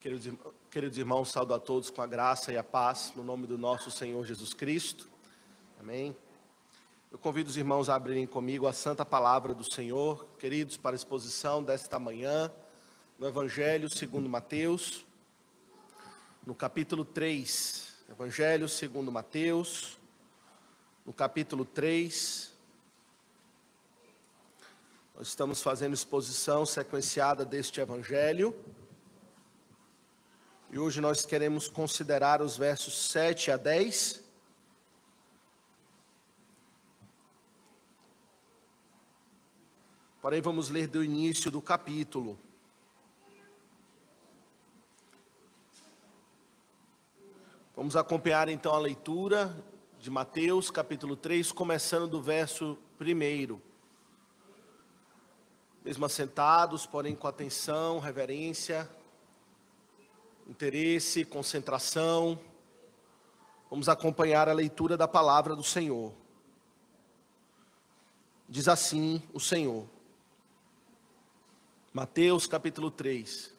Queridos irmãos, saúdo a todos com a graça e a paz, no nome do nosso Senhor Jesus Cristo. Amém. Eu convido os irmãos a abrirem comigo a santa palavra do Senhor, queridos, para a exposição desta manhã, no Evangelho segundo Mateus, no capítulo 3. Evangelho segundo Mateus, no capítulo 3. Nós estamos fazendo exposição sequenciada deste Evangelho. E hoje nós queremos considerar os versos 7 a 10. Porém, vamos ler do início do capítulo. Vamos acompanhar então a leitura de Mateus, capítulo 3, começando do verso 1. Mesmo assentados, porém com atenção, reverência, interesse, concentração, vamos acompanhar a leitura da palavra do Senhor. Diz assim o Senhor, Mateus capítulo 3.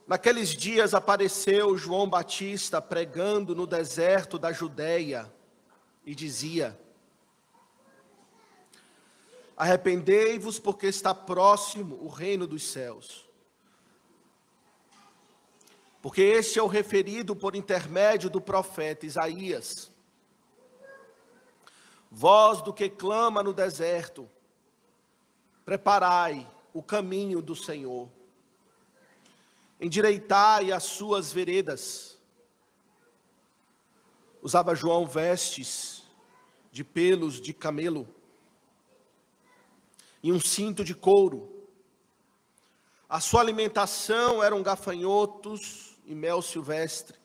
Naqueles dias apareceu João Batista pregando no deserto da Judeia e dizia: arrependei-vos, porque está próximo o reino dos céus. Porque este é o referido por intermédio do profeta Isaías. Voz do que clama no deserto, preparai o caminho do Senhor, endireitai as suas veredas. Usava João vestes de pelos de camelo e um cinto de couro. A sua alimentação eram gafanhotos e mel silvestre.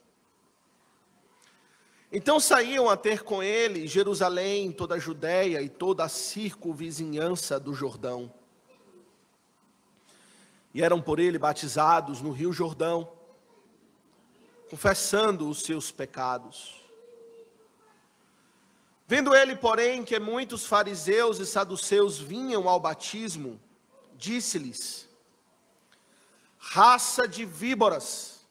Então saíam a ter com ele Jerusalém, toda a Judéia e toda a circunvizinhança do Jordão. E eram por ele batizados no rio Jordão, confessando os seus pecados. Vendo ele, porém, que muitos fariseus e saduceus vinham ao batismo, disse-lhes: raça de víboras,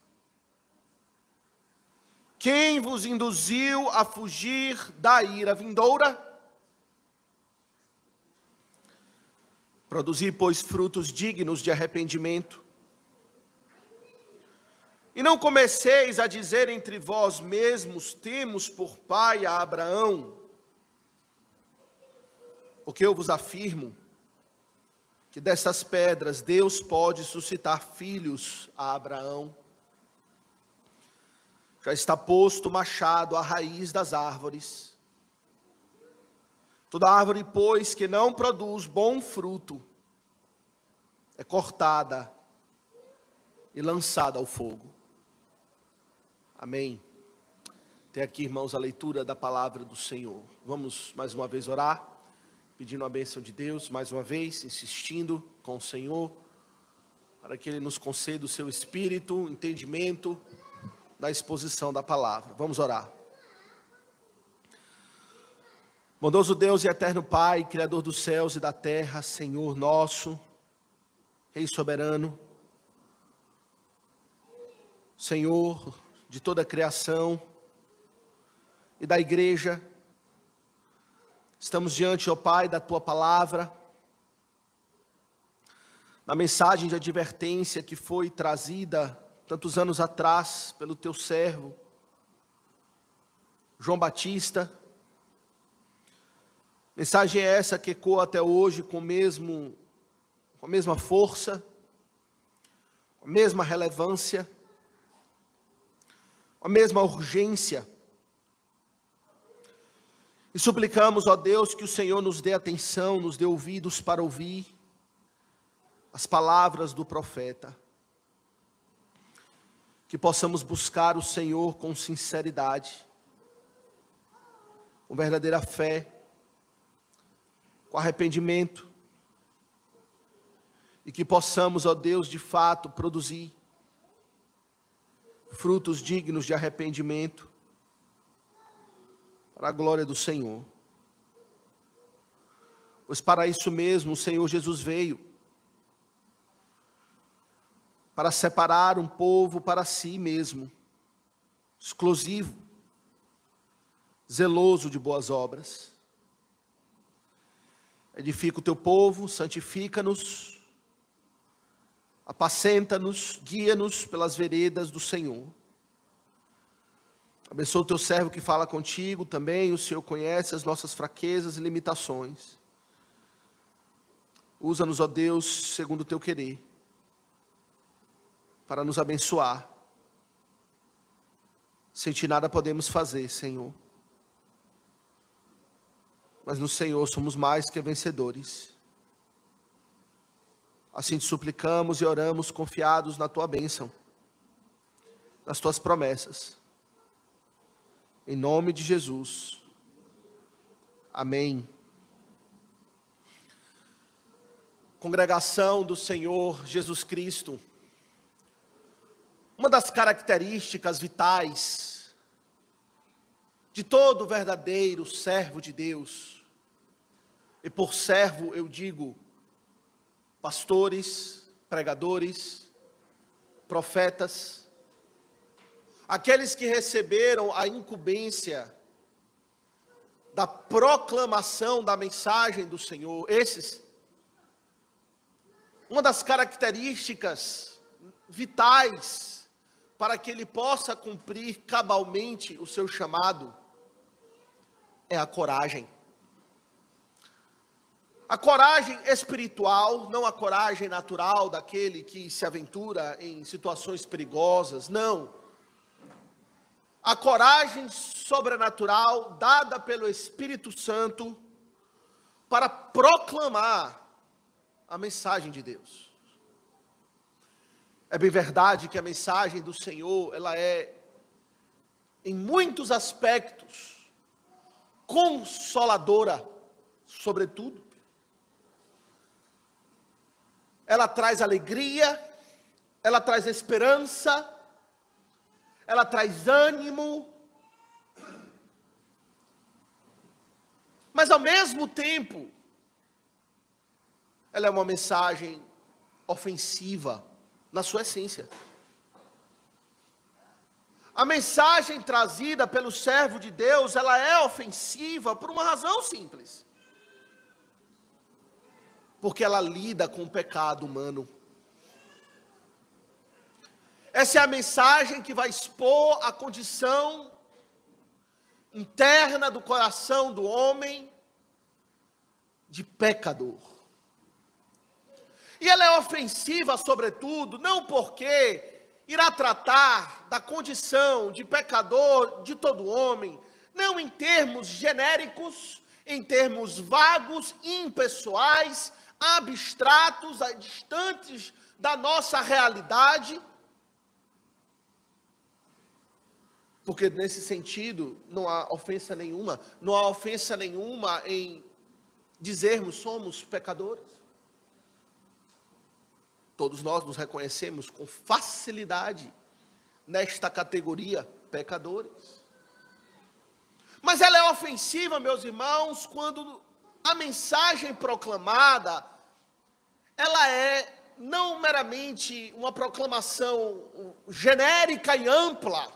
quem vos induziu a fugir da ira vindoura? Produzi, pois, frutos dignos de arrependimento. E não comeceis a dizer entre vós mesmos: temos por pai a Abraão. Porque eu vos afirmo que dessas pedras Deus pode suscitar filhos a Abraão. Já está posto o machado à raiz das árvores. Toda árvore, pois, que não produz bom fruto, é cortada e lançada ao fogo. Amém. Até aqui, irmãos, a leitura da palavra do Senhor. Vamos mais uma vez orar, pedindo a bênção de Deus, mais uma vez, insistindo com o Senhor, para que Ele nos conceda o seu espírito, entendimento da exposição da palavra. Vamos orar. Bondoso Deus e eterno Pai, Criador dos céus e da terra, Senhor nosso, Rei soberano, Senhor de toda a criação e da igreja, estamos diante, ó Pai, da Tua palavra, na mensagem de advertência que foi trazida tantos anos atrás pelo Teu servo, João Batista. Mensagem é essa que ecoa até hoje com a mesma força, com a mesma relevância, com a mesma urgência. E suplicamos, ó Deus, que o Senhor nos dê atenção, nos dê ouvidos para ouvir as palavras do profeta. Que possamos buscar o Senhor com sinceridade, com verdadeira fé, com arrependimento. E que possamos, ó Deus, de fato produzir frutos dignos de arrependimento, para a glória do Senhor. Pois para isso mesmo o Senhor Jesus veio, para separar um povo para si mesmo, exclusivo, zeloso de boas obras. Edifica o teu povo, santifica-nos, apacenta-nos, guia-nos pelas veredas do Senhor. Abençoa o teu servo que fala contigo também, o Senhor conhece as nossas fraquezas e limitações. Usa-nos, ó Deus, segundo o teu querer, para nos abençoar. Sem ti nada podemos fazer, Senhor. Mas no Senhor somos mais que vencedores. Assim te suplicamos e oramos confiados na tua bênção, nas tuas promessas. Em nome de Jesus. Amém. Congregação do Senhor Jesus Cristo. Uma das características vitais de todo verdadeiro servo de Deus, e por servo eu digo pastores, pregadores, profetas, aqueles que receberam a incumbência da proclamação da mensagem do Senhor, esses, uma das características vitais para que ele possa cumprir cabalmente o seu chamado é a coragem. A coragem espiritual, não a coragem natural daquele que se aventura em situações perigosas, não. A coragem sobrenatural dada pelo Espírito Santo para proclamar a mensagem de Deus. É bem verdade que a mensagem do Senhor, ela é, em muitos aspectos, consoladora, sobretudo. Ela traz alegria, ela traz esperança, ela traz ânimo, mas ao mesmo tempo, ela é uma mensagem ofensiva na sua essência. A mensagem trazida pelo servo de Deus, ela é ofensiva por uma razão simples. Porque ela lida com o pecado humano. Essa é a mensagem que vai expor a condição interna do coração do homem de pecador. E ela é ofensiva, sobretudo, não porque irá tratar da condição de pecador de todo homem, não em termos genéricos, em termos vagos, impessoais, abstratos, distantes da nossa realidade, porque nesse sentido não há ofensa nenhuma, não há ofensa nenhuma em dizermos somos pecadores. Todos nós nos reconhecemos com facilidade nesta categoria, pecadores. Mas ela é ofensiva, meus irmãos, quando a mensagem proclamada, ela é não meramente uma proclamação genérica e ampla,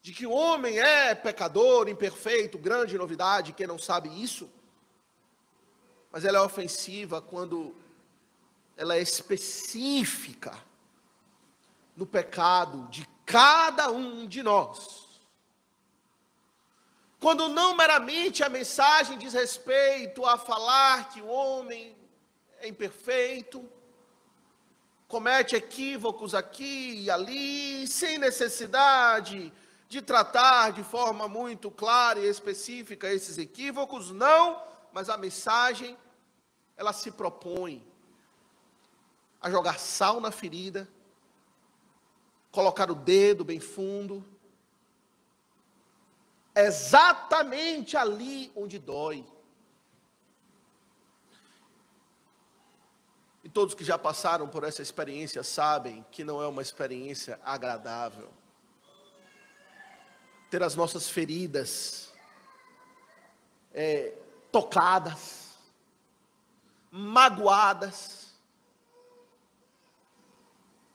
de que o homem é pecador, imperfeito, grande novidade, quem não sabe isso, mas ela é ofensiva quando ela é específica no pecado de cada um de nós. Quando não meramente a mensagem diz respeito a falar que o homem é imperfeito, comete equívocos aqui e ali, sem necessidade de tratar de forma muito clara e específica esses equívocos, não, mas a mensagem, ela se propõe a jogar sal na ferida, colocar o dedo bem fundo, exatamente ali onde dói. E todos que já passaram por essa experiência sabem que não é uma experiência agradável. Ter as nossas feridas tocadas, magoadas,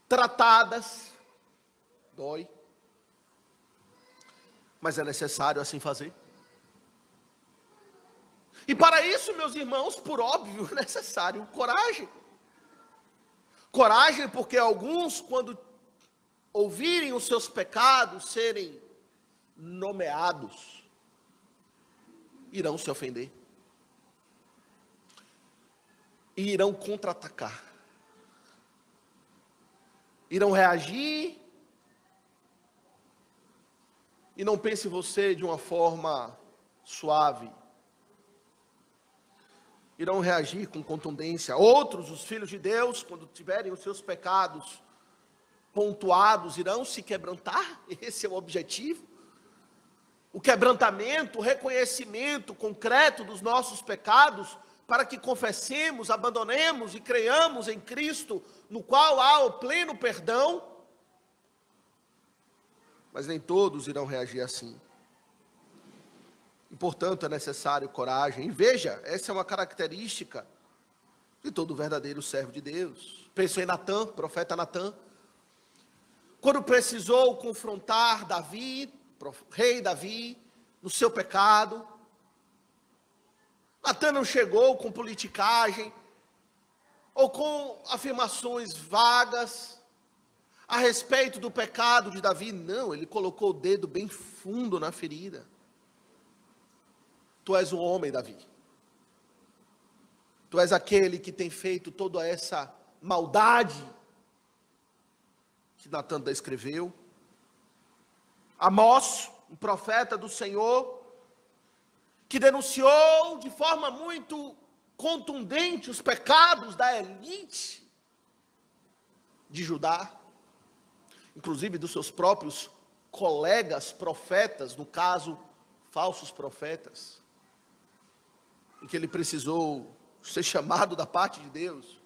tratadas, dói, mas é necessário assim fazer. E para isso, meus irmãos, por óbvio, é necessário coragem. Coragem porque alguns, quando ouvirem os seus pecados serem nomeados, irão se ofender. E irão contra-atacar. Irão reagir. E não pense você de uma forma suave. Irão reagir com contundência. Outros, os filhos de Deus, quando tiverem os seus pecados pontuados, irão se quebrantar. Esse é o objetivo. O quebrantamento, o reconhecimento concreto dos nossos pecados, para que confessemos, abandonemos e creiamos em Cristo, no qual há o pleno perdão. Mas nem todos irão reagir assim. E, portanto, é necessário coragem. E veja, essa é uma característica de todo verdadeiro servo de Deus. Penso em Natã, profeta Natã. Quando precisou confrontar Davi, rei Davi, no seu pecado, Natã não chegou com politicagem, ou com afirmações vagas, a respeito do pecado de Davi. Não, ele colocou o dedo bem fundo na ferida. Tu és um homem, Davi. Tu és aquele que tem feito toda essa maldade que Natã descreveu. Amós, um profeta do Senhor, que denunciou de forma muito contundente os pecados da elite de Judá, inclusive dos seus próprios colegas profetas, no caso, falsos profetas, em que ele precisou ser chamado da parte de Deus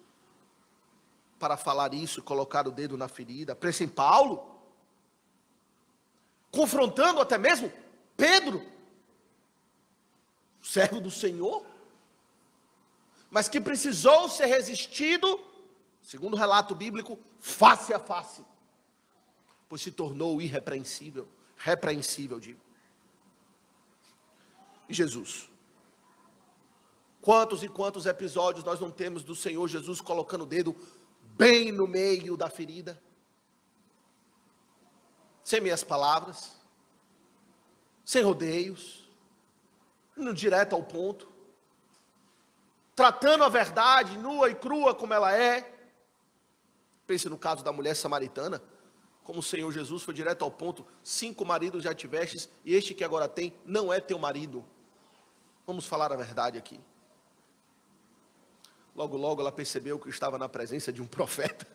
para falar isso e colocar o dedo na ferida. Pensa em Paulo, confrontando até mesmo Pedro, servo do Senhor, mas que precisou ser resistido, segundo o relato bíblico, face a face, pois se tornou irrepreensível, repreensível, digo. E Jesus? Quantos e quantos episódios nós não temos do Senhor Jesus colocando o dedo bem no meio da ferida, sem meias palavras, sem rodeios, indo direto ao ponto, tratando a verdade nua e crua como ela é. Pense no caso da mulher samaritana, como o Senhor Jesus foi direto ao ponto: 5 maridos já tivestes, e este que agora tem não é teu marido. Vamos falar a verdade aqui. Logo, logo ela percebeu que estava na presença de um profeta.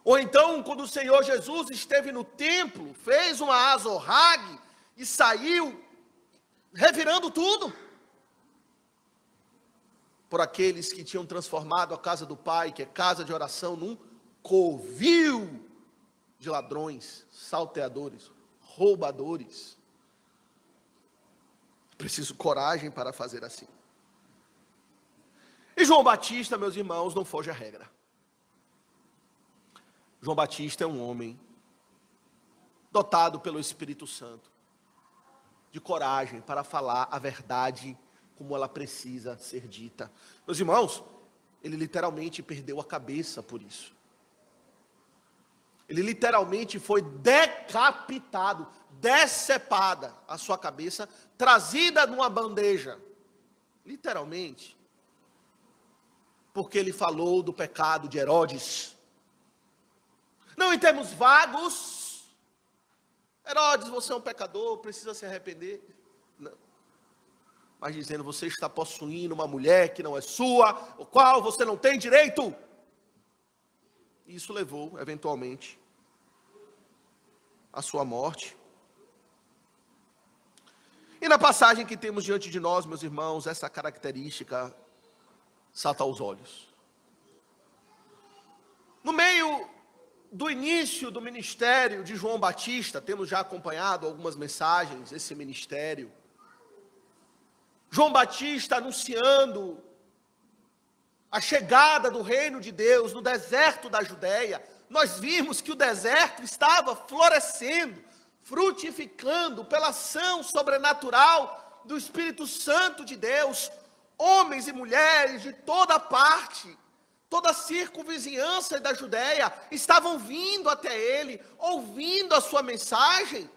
Ou então, quando o Senhor Jesus esteve no templo, fez uma azorrague e saiu revirando tudo, por aqueles que tinham transformado a casa do Pai, que é casa de oração, num covil de ladrões, salteadores, roubadores. Preciso coragem para fazer assim. E João Batista, meus irmãos, não foge à regra. João Batista é um homem dotado pelo Espírito Santo de coragem para falar a verdade como ela precisa ser dita. Meus irmãos, ele literalmente perdeu a cabeça por isso. Ele literalmente foi decapitado, decepada a sua cabeça, trazida numa bandeja. Literalmente. Porque ele falou do pecado de Herodes. Não em termos vagos. Herodes, você é um pecador, precisa se arrepender. Não. Mas dizendo: você está possuindo uma mulher que não é sua, o qual você não tem direito. Isso levou, eventualmente, à sua morte. E na passagem que temos diante de nós, meus irmãos, essa característica salta aos olhos. No meio do início do ministério de João Batista, temos já acompanhado algumas mensagens desse ministério. João Batista anunciando a chegada do reino de Deus no deserto da Judéia, nós vimos que o deserto estava florescendo, frutificando pela ação sobrenatural do Espírito Santo de Deus. Homens e mulheres de toda parte, toda a circunvizinhança da Judéia estavam vindo até ele, ouvindo a sua mensagem,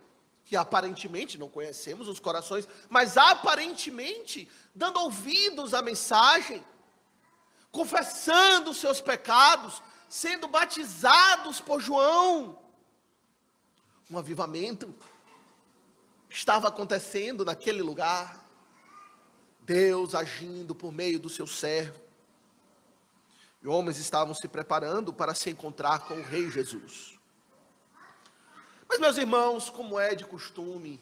que aparentemente, não conhecemos os corações, mas aparentemente, dando ouvidos à mensagem, confessando os seus pecados, sendo batizados por João. Um avivamento estava acontecendo naquele lugar, Deus agindo por meio do seu servo, e homens estavam se preparando para se encontrar com o Rei Jesus. Mas, meus irmãos, como é de costume,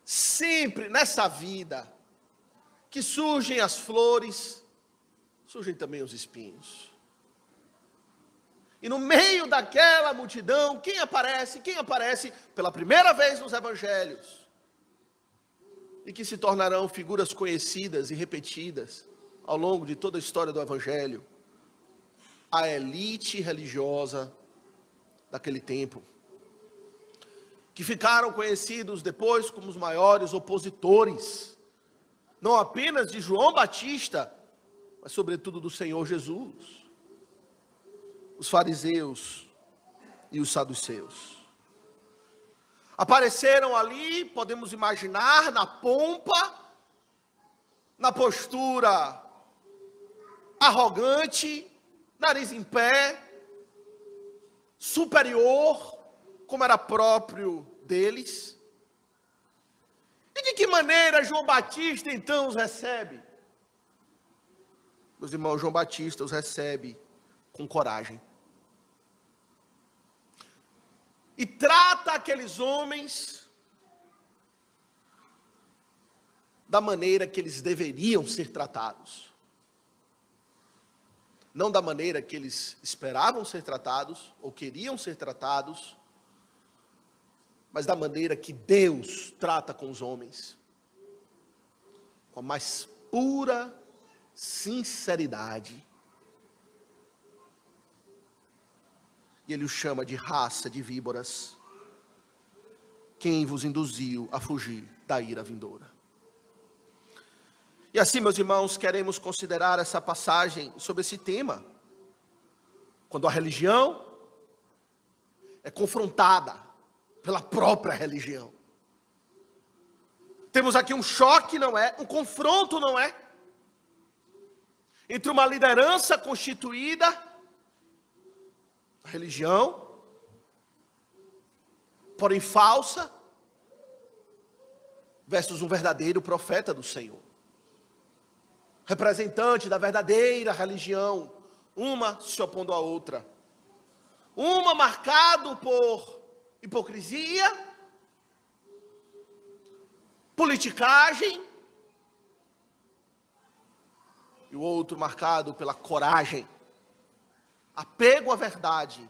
sempre nessa vida, que surgem as flores, surgem também os espinhos. E no meio daquela multidão, quem aparece? Quem aparece pela primeira vez nos evangelhos, e que se tornarão figuras conhecidas e repetidas ao longo de toda a história do evangelho? A elite religiosa daquele tempo, que ficaram conhecidos depois como os maiores opositores, não apenas de João Batista, mas sobretudo do Senhor Jesus. Os fariseus e os saduceus apareceram ali, podemos imaginar, na pompa, na postura arrogante, nariz em pé, superior, como era próprio deles. E de que maneira João Batista então os recebe? Meus irmãos, João Batista os recebe com coragem. E trata aqueles homens da maneira que eles deveriam ser tratados. Não da maneira que eles esperavam ser tratados, ou queriam ser tratados, mas da maneira que Deus trata com os homens. Com a mais pura sinceridade. E ele os chama de raça de víboras, quem vos induziu a fugir da ira vindoura. E assim, meus irmãos, queremos considerar essa passagem sobre esse tema, quando a religião é confrontada pela própria religião. Temos aqui um choque, não é? Um confronto, não é? Entre uma liderança constituída, a religião, porém falsa, versus um verdadeiro profeta do Senhor, representante da verdadeira religião, uma se opondo à outra, uma marcado por hipocrisia, politicagem, e o outro marcado pela coragem, apego à verdade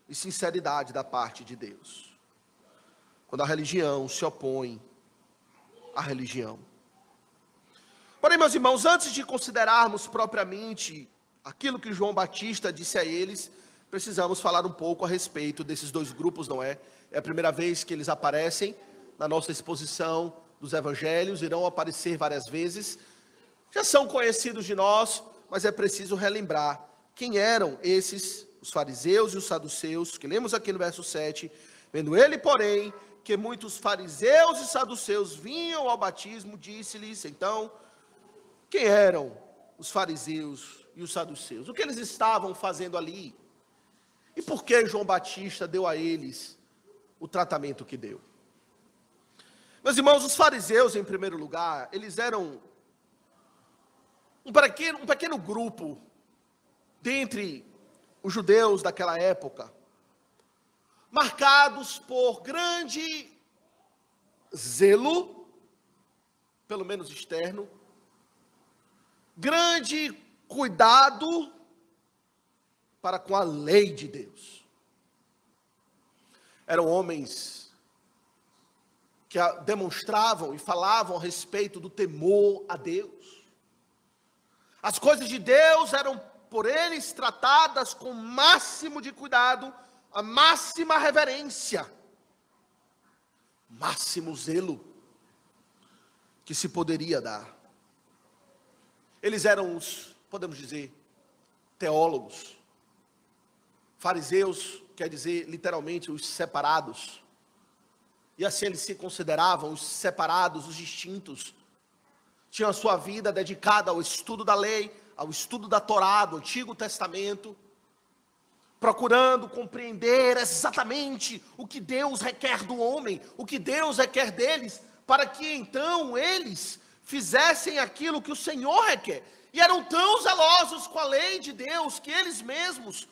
e sinceridade da parte de Deus. Quando a religião se opõe à religião. Porém, meus irmãos, antes de considerarmos propriamente aquilo que João Batista disse a eles, precisamos falar um pouco a respeito desses dois grupos, não é? É a primeira vez que eles aparecem na nossa exposição dos evangelhos, irão aparecer várias vezes, já são conhecidos de nós, mas é preciso relembrar quem eram esses, os fariseus e os saduceus, que lemos aqui no verso 7, vendo ele, porém, que muitos fariseus e saduceus vinham ao batismo, disse-lhes, então, quem eram os fariseus e os saduceus? O que eles estavam fazendo ali? E por que João Batista deu a eles o tratamento que deu? Meus irmãos, os fariseus, em primeiro lugar, eles eram um pequeno grupo dentre os judeus daquela época, marcados por grande zelo, pelo menos externo, grande cuidado para com a lei de Deus. Eram homens que demonstravam e falavam a respeito do temor a Deus, As coisas de Deus eram por eles tratadas com o máximo de cuidado, a máxima reverência, máximo zelo que se poderia dar. Eles eram os, podemos dizer, teólogos. Fariseus quer dizer literalmente os separados. E assim eles se consideravam os separados, os distintos. Tinham a sua vida dedicada ao estudo da lei, ao estudo da Torá, do Antigo Testamento, procurando compreender exatamente o que Deus requer do homem, o que Deus requer deles, para que então eles fizessem aquilo que o Senhor requer. E eram tão zelosos com a lei de Deus, que eles mesmos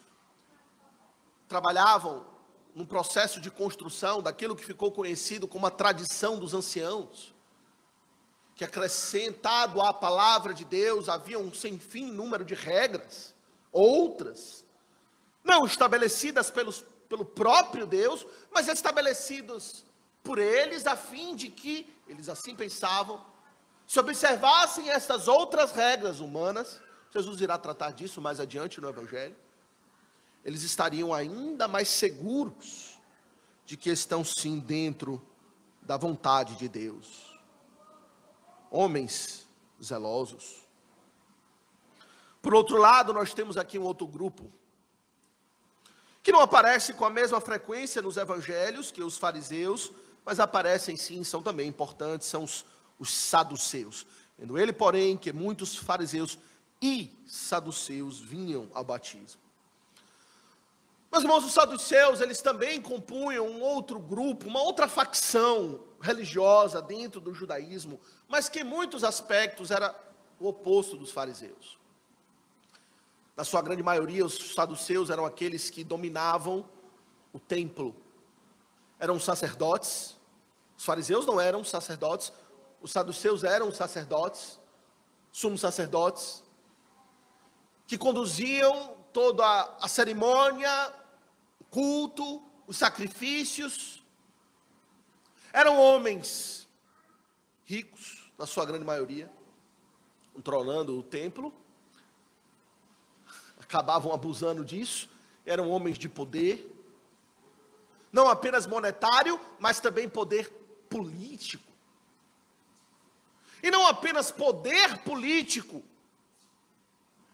trabalhavam num processo de construção daquilo que ficou conhecido como a tradição dos anciãos, que acrescentado à palavra de Deus havia um sem fim número de regras, outras, não estabelecidas pelo próprio Deus, mas estabelecidas por eles, a fim de que, eles assim pensavam, se observassem essas outras regras humanas, Jesus irá tratar disso mais adiante no Evangelho, eles estariam ainda mais seguros de que estão sim dentro da vontade de Deus. Homens zelosos. Por outro lado, nós temos aqui um outro grupo, que não aparece com a mesma frequência nos evangelhos que os fariseus, mas aparecem sim, são também importantes, são os saduceus. Vendo ele, porém, que muitos fariseus e saduceus vinham ao batismo. Meus irmãos, os saduceus, eles também compunham um outro grupo, uma outra facção religiosa dentro do judaísmo, mas que em muitos aspectos era o oposto dos fariseus. Na sua grande maioria, os saduceus eram aqueles que dominavam o templo. Eram sacerdotes. Os fariseus não eram sacerdotes, os saduceus eram sacerdotes, sumos sacerdotes, que conduziam toda a cerimônia, o culto, os sacrifícios. Eram homens ricos, na sua grande maioria, controlando o templo, acabavam abusando disso, eram homens de poder, não apenas monetário, mas também poder político. E não apenas poder político,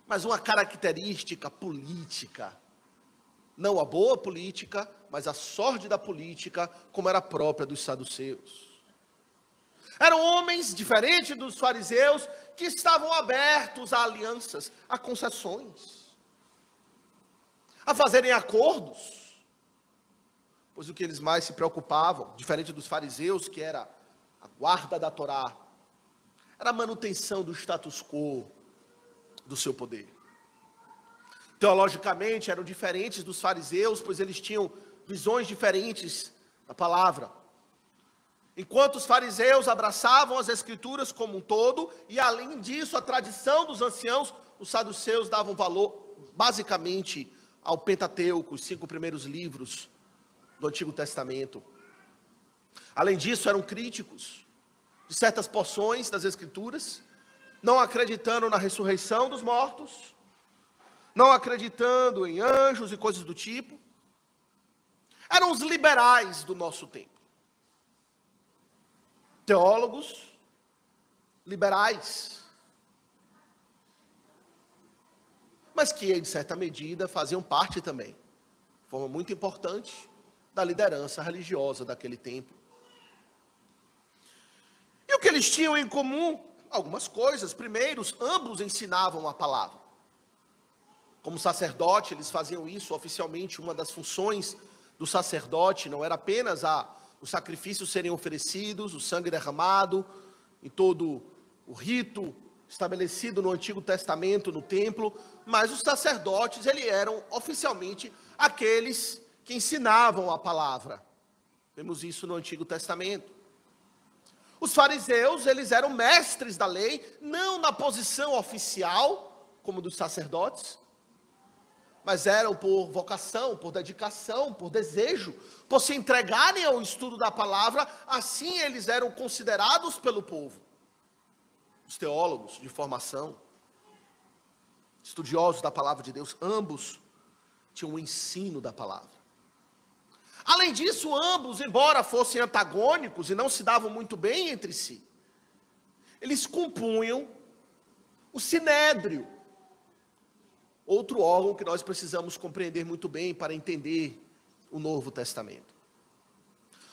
mas uma característica política. Não a boa política, mas a sórdida política, como era própria dos saduceus. Eram homens, diferentes dos fariseus, que estavam abertos a alianças, a concessões, a fazerem acordos. Pois o que eles mais se preocupavam, diferente dos fariseus, que era a guarda da Torá, era a manutenção do status quo do seu poder. Teologicamente eram diferentes dos fariseus, pois eles tinham visões diferentes da palavra. Enquanto os fariseus abraçavam as escrituras como um todo, e além disso a tradição dos anciãos, os saduceus davam valor basicamente ao Pentateuco, os 5 primeiros livros do Antigo Testamento. Além disso, eram críticos de certas porções das escrituras, não acreditando na ressurreição dos mortos, não acreditando em anjos e coisas do tipo. Eram os liberais do nosso tempo. Teólogos liberais, mas que, de certa medida, faziam parte também, de forma muito importante, da liderança religiosa daquele tempo. E o que eles tinham em comum? Algumas coisas. Primeiro, ambos ensinavam a palavra. Como sacerdote, eles faziam isso oficialmente. Uma das funções do sacerdote não era apenas os sacrifícios serem oferecidos, o sangue derramado, em todo o rito estabelecido no Antigo Testamento, no templo, mas os sacerdotes, eles eram oficialmente aqueles que ensinavam a palavra. Vemos isso no Antigo Testamento. Os fariseus, eles eram mestres da lei, não na posição oficial, como dos sacerdotes, mas eram por vocação, por dedicação, por desejo, por se entregarem ao estudo da palavra, assim eles eram considerados pelo povo. Os teólogos de formação. estudiosos da palavra de Deus, ambos tinham o ensino da palavra. Além disso, ambos, embora fossem antagônicos e não se davam muito bem entre si, eles compunham o Sinédrio, outro órgão que nós precisamos compreender muito bem para entender o Novo Testamento.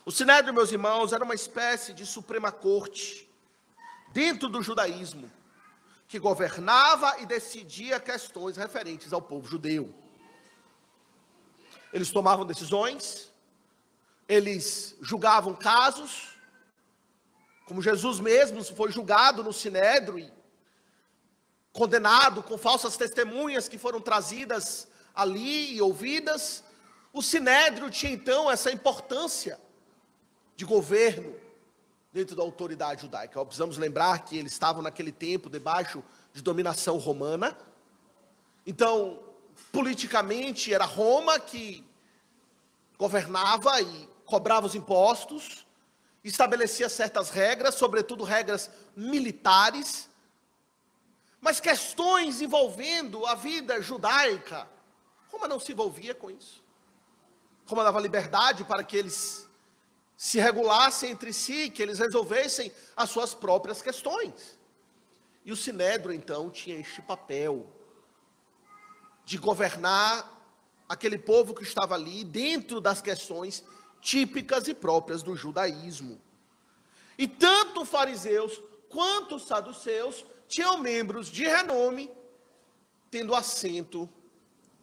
O Sinédrio, meus irmãos, era uma espécie de Suprema Corte dentro do judaísmo, que governava e decidia questões referentes ao povo judeu. Eles tomavam decisões, eles julgavam casos, como Jesus mesmo foi julgado no Sinédrio e condenado com falsas testemunhas que foram trazidas ali e ouvidas. O Sinédrio tinha então essa importância de governo dentro da autoridade judaica. Precisamos lembrar que eles estavam naquele tempo debaixo de dominação romana. Então, politicamente era Roma que governava e cobrava os impostos, estabelecia certas regras, sobretudo regras militares, mas questões envolvendo a vida judaica, Roma não se envolvia com isso. Roma dava liberdade para que eles se regulassem entre si, que eles resolvessem as suas próprias questões. E o Sinédrio, então, tinha este papel de governar aquele povo que estava ali dentro das questões típicas e próprias do judaísmo. E tanto os fariseus quanto os saduceus tinham membros de renome, tendo assento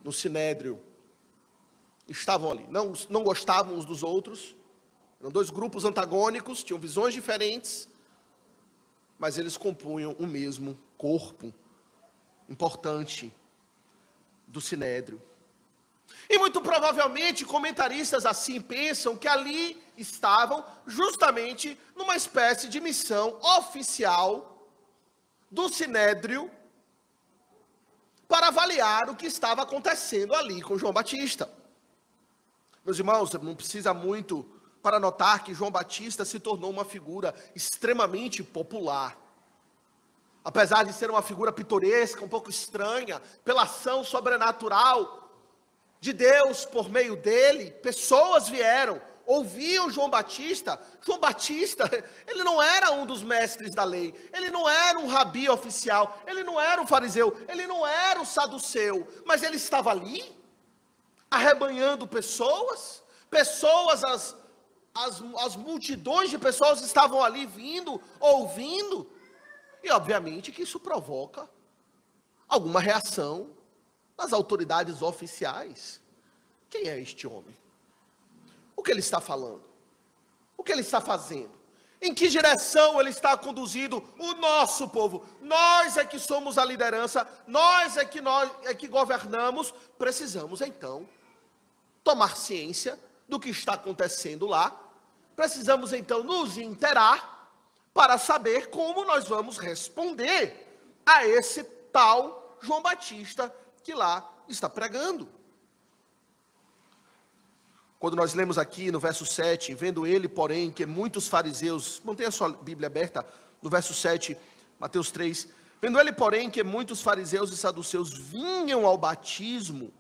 no Sinédrio. Estavam ali, não gostavam uns dos outros, eram dois grupos antagônicos, tinham visões diferentes, mas eles compunham o mesmo corpo importante do Sinédrio. E muito provavelmente comentaristas assim pensam que ali estavam justamente numa espécie de missão oficial do Sinédrio para avaliar o que estava acontecendo ali com João Batista. Meus irmãos, não precisa muito para notar que João Batista se tornou uma figura extremamente popular. Apesar de ser uma figura pitoresca, um pouco estranha, pela ação sobrenatural de Deus por meio dele, pessoas vieram, ouviam João Batista. João Batista, ele não era um dos mestres da lei, ele não era um rabi oficial, ele não era um fariseu, ele não era um saduceu, mas ele estava ali, arrebanhando pessoas, as multidões de pessoas estavam ali vindo, ouvindo, e obviamente que isso provoca alguma reação das autoridades oficiais. Quem é este homem? O que ele está falando? O que ele está fazendo? Em que direção ele está conduzindo o nosso povo? Nós é que somos a liderança, nós é que governamos, precisamos então tomar ciência do que está acontecendo lá, precisamos então nos inteirar para saber como nós vamos responder a esse tal João Batista que lá está pregando. Quando nós lemos aqui no verso 7, vendo ele, porém, que muitos fariseus, mantenha a sua Bíblia aberta, no verso 7, Mateus 3, vendo ele, porém, que muitos fariseus e saduceus vinham ao batismo.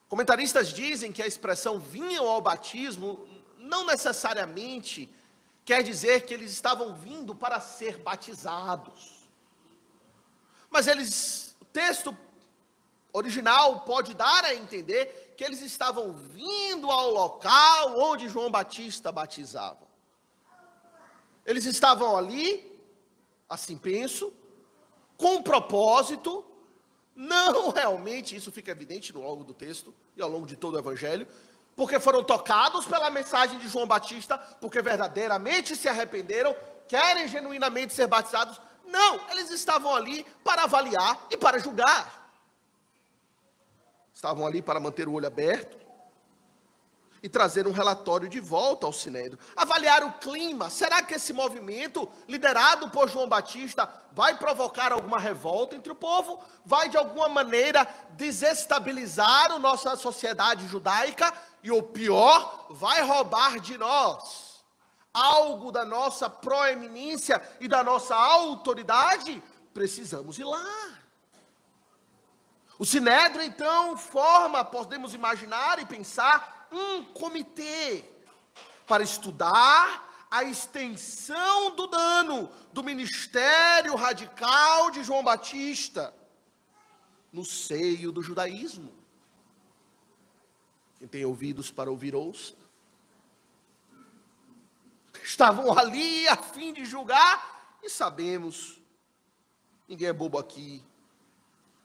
Comentaristas dizem que a expressão vinham ao batismo não necessariamente quer dizer que eles estavam vindo para ser batizados. Mas o texto original pode dar a entender que eles estavam vindo ao local onde João Batista batizava. Eles estavam ali, assim penso, com um propósito, não realmente, isso fica evidente no longo do texto e ao longo de todo o Evangelho, porque foram tocados pela mensagem de João Batista, porque verdadeiramente se arrependeram, querem genuinamente ser batizados. Não, eles estavam ali para avaliar e para julgar. Estavam ali para manter o olho aberto e trazer um relatório de volta ao Sinédrio. Avaliar o clima. Será que esse movimento, liderado por João Batista, vai provocar alguma revolta entre o povo? Vai, de alguma maneira, desestabilizar a nossa sociedade judaica? E o pior, vai roubar de nós algo da nossa proeminência e da nossa autoridade? Precisamos ir lá. O Sinédrio, então, forma, podemos imaginar e pensar, um comitê para estudar a extensão do dano do ministério radical de João Batista no seio do judaísmo. Quem tem ouvidos para ouvir, ouça. Estavam ali a fim de julgar, e sabemos, ninguém é bobo aqui,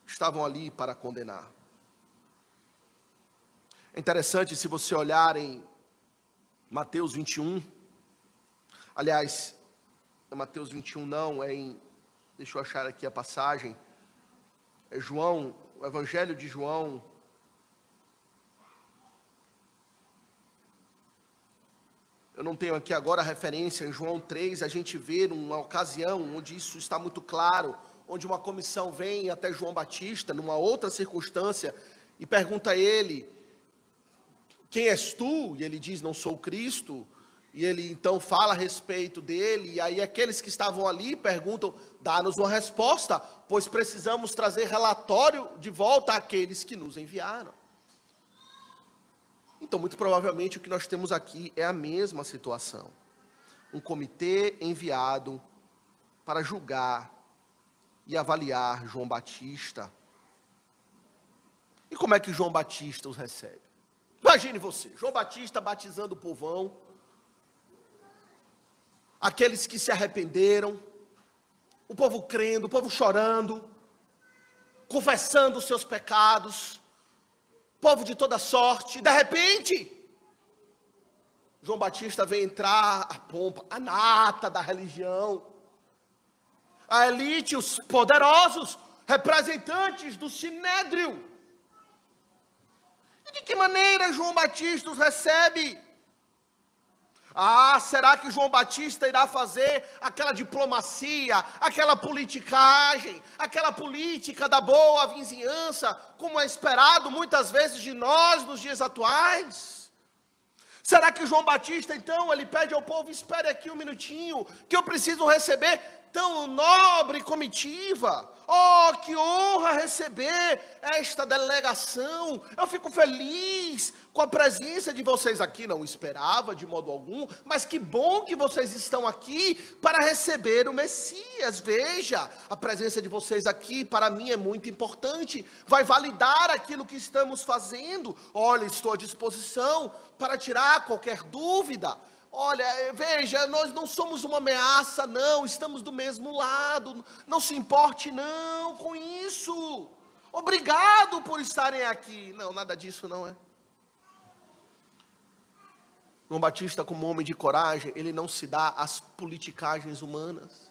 estavam ali para condenar. É interessante, se você olhar em Mateus 21, aliás, é Mateus 21 não, deixa eu achar aqui a passagem, é João, o Evangelho de João, eu não tenho aqui agora a referência, em João 3, a gente vê uma ocasião onde isso está muito claro, onde uma comissão vem até João Batista, numa outra circunstância, e pergunta a ele, quem és tu? E ele diz, não sou o Cristo. E ele então fala a respeito dele, e aí aqueles que estavam ali perguntam, dá-nos uma resposta, pois precisamos trazer relatório de volta àqueles que nos enviaram. Então, muito provavelmente, o que nós temos aqui é a mesma situação. Um comitê enviado para julgar e avaliar João Batista. E como é que João Batista os recebe? Imagine você, João Batista batizando o povão, aqueles que se arrependeram, o povo crendo, o povo chorando, confessando os seus pecados, povo de toda sorte. De repente, João Batista vem entrar a pompa, a nata da religião, a elite, os poderosos, representantes do Sinédrio. E de que maneira João Batista os recebe? Será que João Batista irá fazer aquela diplomacia, aquela politicagem, aquela política da boa vizinhança, como é esperado muitas vezes de nós nos dias atuais? Será que João Batista, então, ele pede ao povo, espere aqui um minutinho, que eu preciso receber tão nobre comitiva? Oh, que honra receber esta delegação, eu fico feliz com a presença de vocês aqui, não esperava de modo algum, mas que bom que vocês estão aqui para receber o Messias. Veja, a presença de vocês aqui para mim é muito importante, vai validar aquilo que estamos fazendo. Olha, estou à disposição para tirar qualquer dúvida. Olha, veja, nós não somos uma ameaça, não, estamos do mesmo lado, não se importe não com isso. Obrigado por estarem aqui. Não, nada disso não é. João Batista, como homem de coragem, ele não se dá às politicagens humanas.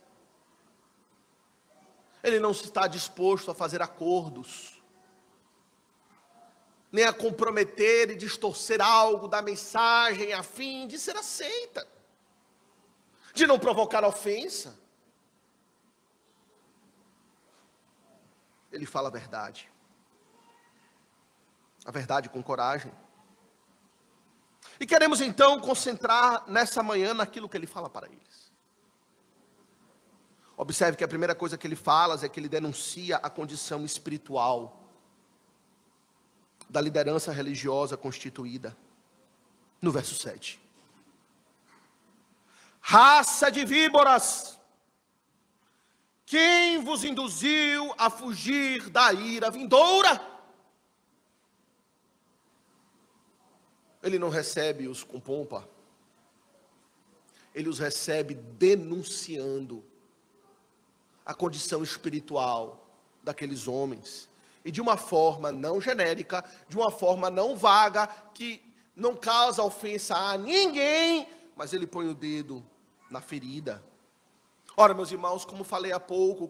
Ele não está disposto a fazer acordos, nem a comprometer e distorcer algo da mensagem a fim de ser aceita, de não provocar ofensa. Ele fala a verdade com coragem. E queremos então concentrar nessa manhã naquilo que ele fala para eles. Observe que a primeira coisa que ele fala é que ele denuncia a condição espiritual da liderança religiosa constituída. No verso 7. Raça de víboras, quem vos induziu a fugir da ira vindoura? Ele não recebe-os com pompa, ele os recebe denunciando a condição espiritual daqueles homens, e de uma forma não genérica, de uma forma não vaga, que não causa ofensa a ninguém, mas ele põe o dedo na ferida. Ora, meus irmãos, como falei há pouco,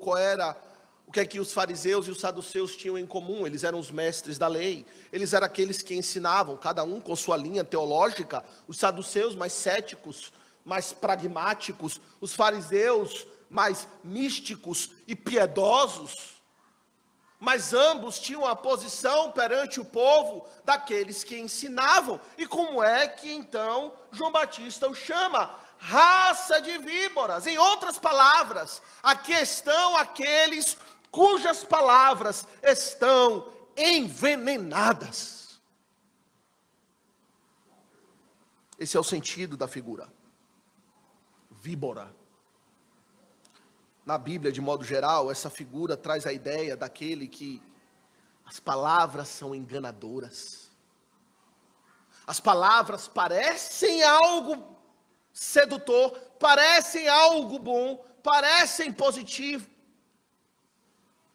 o que é que os fariseus e os saduceus tinham em comum? Eles eram os mestres da lei, eles eram aqueles que ensinavam, cada um com sua linha teológica. Os saduceus mais céticos, mais pragmáticos, os fariseus mais místicos e piedosos, mas ambos tinham a posição perante o povo daqueles que ensinavam. E como é que então João Batista o chama? Raça de víboras. Em outras palavras, aqui estão aqueles cujas palavras estão envenenadas. Esse é o sentido da figura. Víbora. Na Bíblia, de modo geral, essa figura traz a ideia daquele que as palavras são enganadoras. As palavras parecem algo sedutor, parecem algo bom, parecem positivo,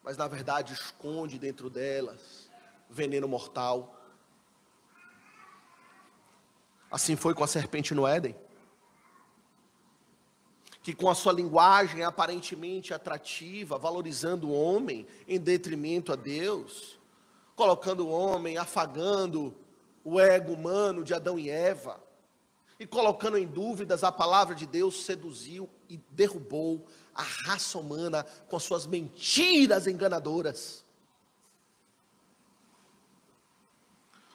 mas na verdade esconde dentro delas veneno mortal. Assim foi com a serpente no Éden, que com a sua linguagem aparentemente atrativa, valorizando o homem em detrimento a Deus, colocando o homem, afagando o ego humano de Adão e Eva, e colocando em dúvidas a palavra de Deus, seduziu e derrubou a raça humana com suas mentiras enganadoras.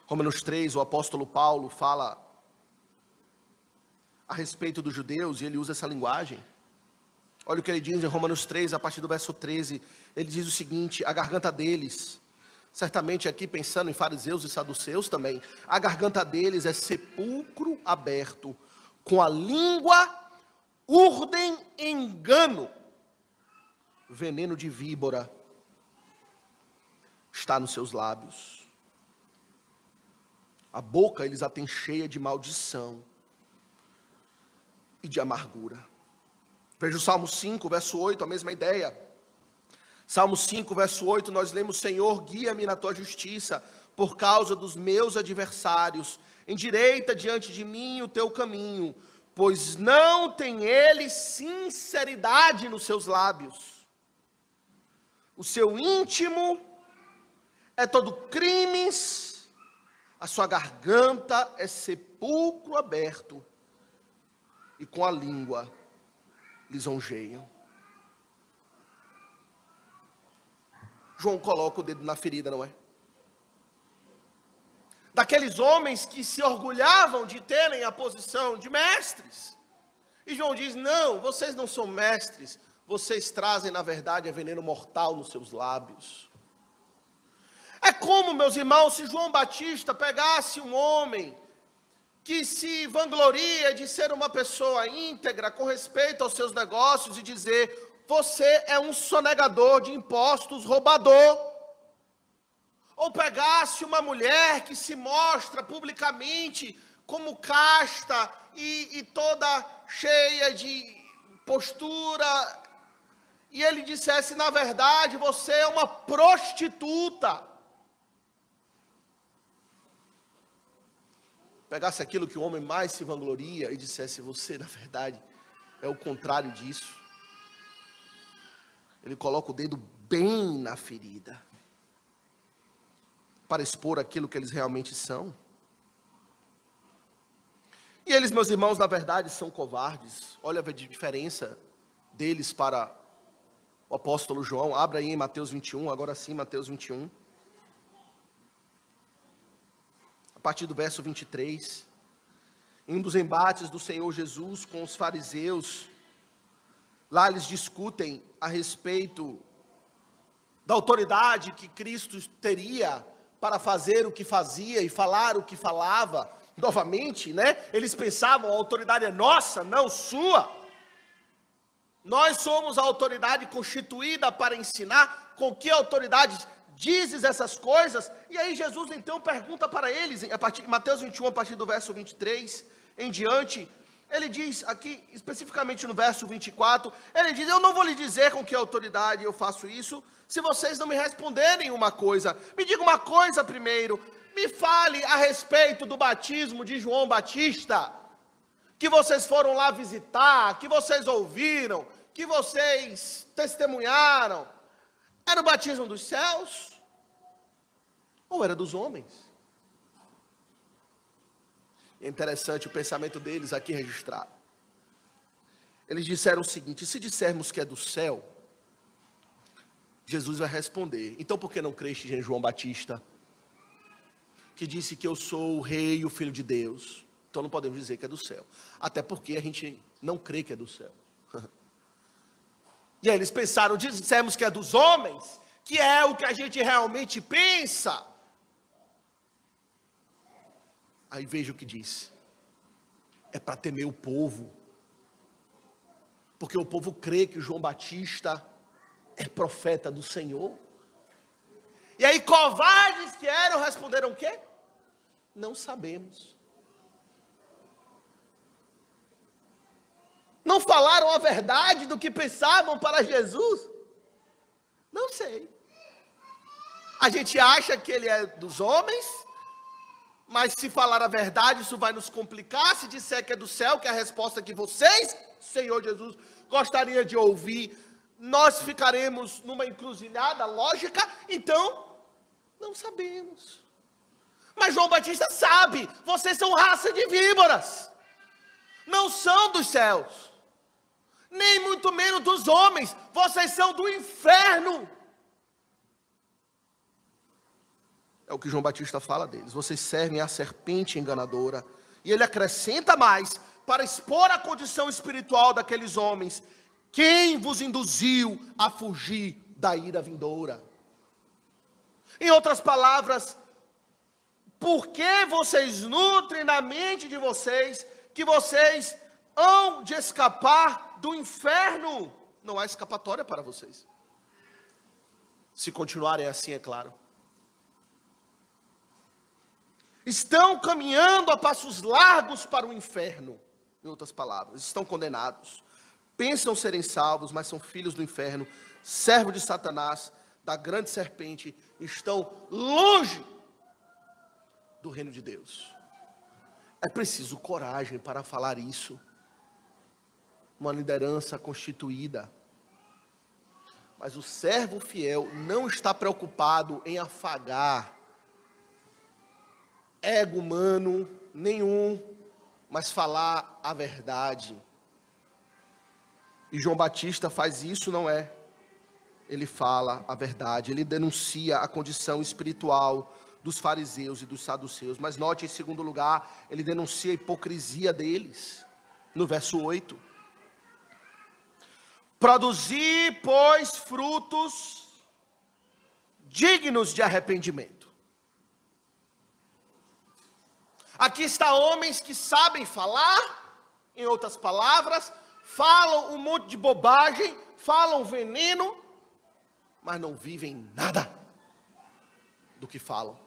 Romanos 3, o apóstolo Paulo fala a respeito dos judeus, e ele usa essa linguagem. Olha o que ele diz em Romanos 3, a partir do verso 13, ele diz o seguinte: a garganta deles, certamente aqui pensando em fariseus e saduceus também, a garganta deles é sepulcro aberto, com a língua urdem engano, veneno de víbora está nos seus lábios, a boca eles a têm cheia de maldição e de amargura. Veja o Salmo 5, verso 8, a mesma ideia. Salmo 5, verso 8, nós lemos: Senhor, guia-me na tua justiça, por causa dos meus adversários, endireita diante de mim o teu caminho, pois não tem ele sinceridade nos seus lábios. O seu íntimo é todo crimes, a sua garganta é sepulcro aberto, e com a língua lisonjeiam. João coloca o dedo na ferida, não é? Daqueles homens que se orgulhavam de terem a posição de mestres. E João diz: não, vocês não são mestres, vocês trazem na verdade veneno mortal nos seus lábios. É como, meus irmãos, se João Batista pegasse um homem que se vangloria de ser uma pessoa íntegra com respeito aos seus negócios e dizer: você é um sonegador de impostos, roubador. Ou pegasse uma mulher que se mostra publicamente como casta e toda cheia de postura, e ele dissesse: na verdade você é uma prostituta. Pegasse aquilo que o homem mais se vangloria e dissesse: você na verdade é o contrário disso. Ele coloca o dedo bem na ferida, para expor aquilo que eles realmente são. E eles, meus irmãos, na verdade são covardes. Olha a diferença deles para o apóstolo João. Abra aí em Mateus 21, agora sim, Mateus 21. A partir do verso 23. Em um dos embates do Senhor Jesus com os fariseus, lá eles discutem a respeito da autoridade que Cristo teria para fazer o que fazia e falar o que falava. Novamente, né? Eles pensavam: a autoridade é nossa, não sua. Nós somos a autoridade constituída para ensinar. Com que autoridade dizes essas coisas? E aí Jesus então pergunta para eles, em Mateus 21, a partir do verso 23 em diante, ele diz aqui, especificamente no verso 24, ele diz: eu não vou lhe dizer com que autoridade eu faço isso, se vocês não me responderem uma coisa. Me diga uma coisa primeiro, me fale a respeito do batismo de João Batista, que vocês foram lá visitar, que vocês ouviram, que vocês testemunharam. Era o batismo dos céus? Ou era dos homens? É interessante o pensamento deles aqui registrado. Eles disseram o seguinte: se dissermos que é do céu, Jesus vai responder: então por que não creste em João Batista, que disse que eu sou o rei e o filho de Deus? Então não podemos dizer que é do céu, até porque a gente não crê que é do céu. E aí eles pensaram: dissemos que é dos homens, que é o que a gente realmente pensa. Aí veja o que diz. É para temer o povo. Porque o povo crê que João Batista é profeta do Senhor. E aí covardes que eram, responderam o quê? Não sabemos. Não falaram a verdade do que pensavam para Jesus? Não sei. A gente acha que ele é dos homens, mas se falar a verdade, isso vai nos complicar. Se disser que é do céu, que é a resposta que vocês, Senhor Jesus, gostaria de ouvir, nós ficaremos numa encruzilhada lógica. Então, não sabemos. Mas João Batista sabe, vocês são raça de víboras. Não são dos céus, nem muito menos dos homens. Vocês são do inferno. É o que João Batista fala deles. Vocês servem a serpente enganadora. E ele acrescenta mais, para expor a condição espiritual daqueles homens. Quem vos induziu a fugir da ira vindoura? Em outras palavras, por que vocês nutrem na mente de vocês que vocês hão de escapar do inferno? Não há escapatória para vocês. Se continuarem assim, é claro. Estão caminhando a passos largos para o inferno. Em outras palavras, estão condenados. Pensam serem salvos, mas são filhos do inferno, servos de Satanás, da grande serpente. Estão longe do reino de Deus. É preciso coragem para falar isso. Uma liderança constituída. Mas o servo fiel não está preocupado em afagar ego humano nenhum, mas falar a verdade. E João Batista faz isso, não é? Ele fala a verdade, ele denuncia a condição espiritual dos fariseus e dos saduceus. Mas note, em segundo lugar, ele denuncia a hipocrisia deles. No verso 8. Produzir, pois, frutos dignos de arrependimento. Aqui está homens que sabem falar, em outras palavras, falam um monte de bobagem, falam veneno, mas não vivem nada do que falam.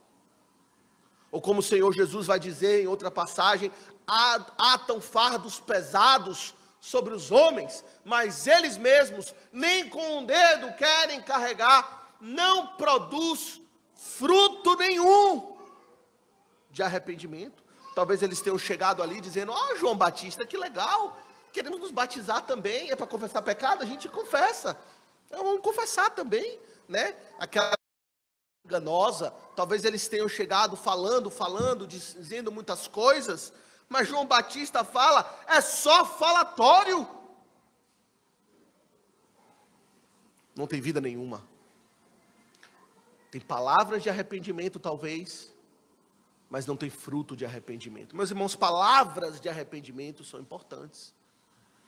Ou como o Senhor Jesus vai dizer em outra passagem, atam fardos pesados sobre os homens, mas eles mesmos nem com um dedo querem carregar, não produz fruto nenhum de arrependimento. Talvez eles tenham chegado ali dizendo: ó, João Batista, que legal, queremos nos batizar também, é para confessar pecado? A gente confessa, então vamos confessar também, né? Aquela enganosa, talvez eles tenham chegado falando, dizendo muitas coisas, mas João Batista fala, é só falatório, não tem vida nenhuma. Tem palavras de arrependimento talvez, mas não tem fruto de arrependimento. Meus irmãos, palavras de arrependimento são importantes.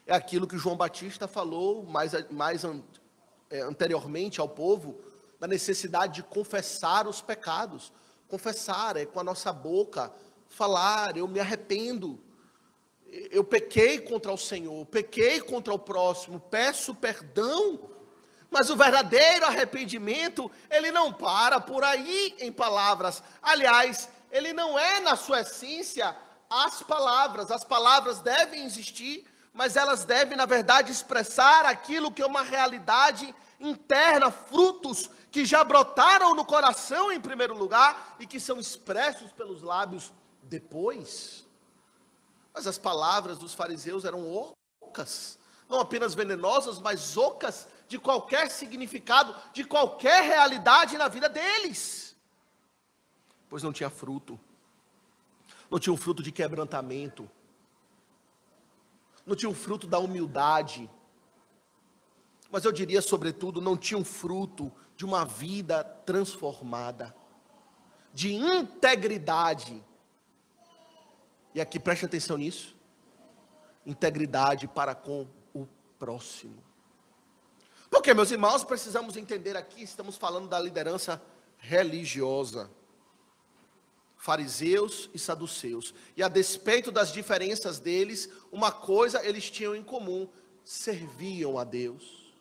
É aquilo que João Batista falou mais anteriormente ao povo, da necessidade de confessar os pecados. Confessar é com a nossa boca, falar, eu me arrependo, eu pequei contra o Senhor, pequei contra o próximo, peço perdão. Mas o verdadeiro arrependimento, ele não para por aí em palavras. Aliás, ele não é na sua essência as palavras devem existir, mas elas devem, na verdade, expressar aquilo que é uma realidade interna, frutos que já brotaram no coração em primeiro lugar e que são expressos pelos lábios depois. Mas as palavras dos fariseus eram ocas, não apenas venenosas, mas ocas de qualquer significado, de qualquer realidade na vida deles. Pois não tinha fruto, não tinha um fruto de quebrantamento, não tinha um fruto da humildade, mas eu diria, sobretudo, não tinha um fruto de uma vida transformada, de integridade. E aqui preste atenção nisso, integridade para com o próximo. Porque, meus irmãos, precisamos entender aqui, estamos falando da liderança religiosa. Fariseus e saduceus. E a despeito das diferenças deles, uma coisa eles tinham em comum: serviam a Deus.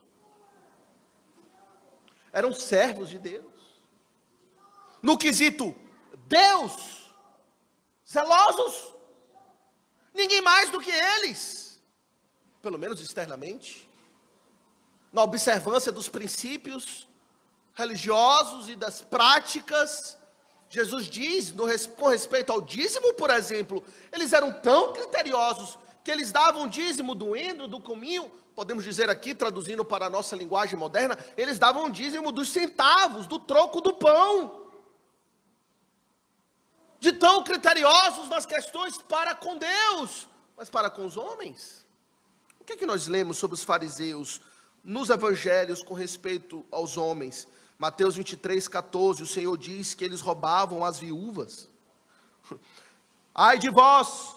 Eram servos de Deus. No quesito Deus, zelosos, ninguém mais do que eles, pelo menos externamente, na observância dos princípios religiosos e das práticas. Jesus diz, com respeito ao dízimo, por exemplo, eles eram tão criteriosos que eles davam dízimo do endro, do cominho, podemos dizer aqui, traduzindo para a nossa linguagem moderna, eles davam dízimo dos centavos, do troco do pão. De tão criteriosos nas questões para com Deus, mas para com os homens. O que é que nós lemos sobre os fariseus nos evangelhos com respeito aos homens? Mateus 23, 14, o Senhor diz que eles roubavam as viúvas. Ai de vós,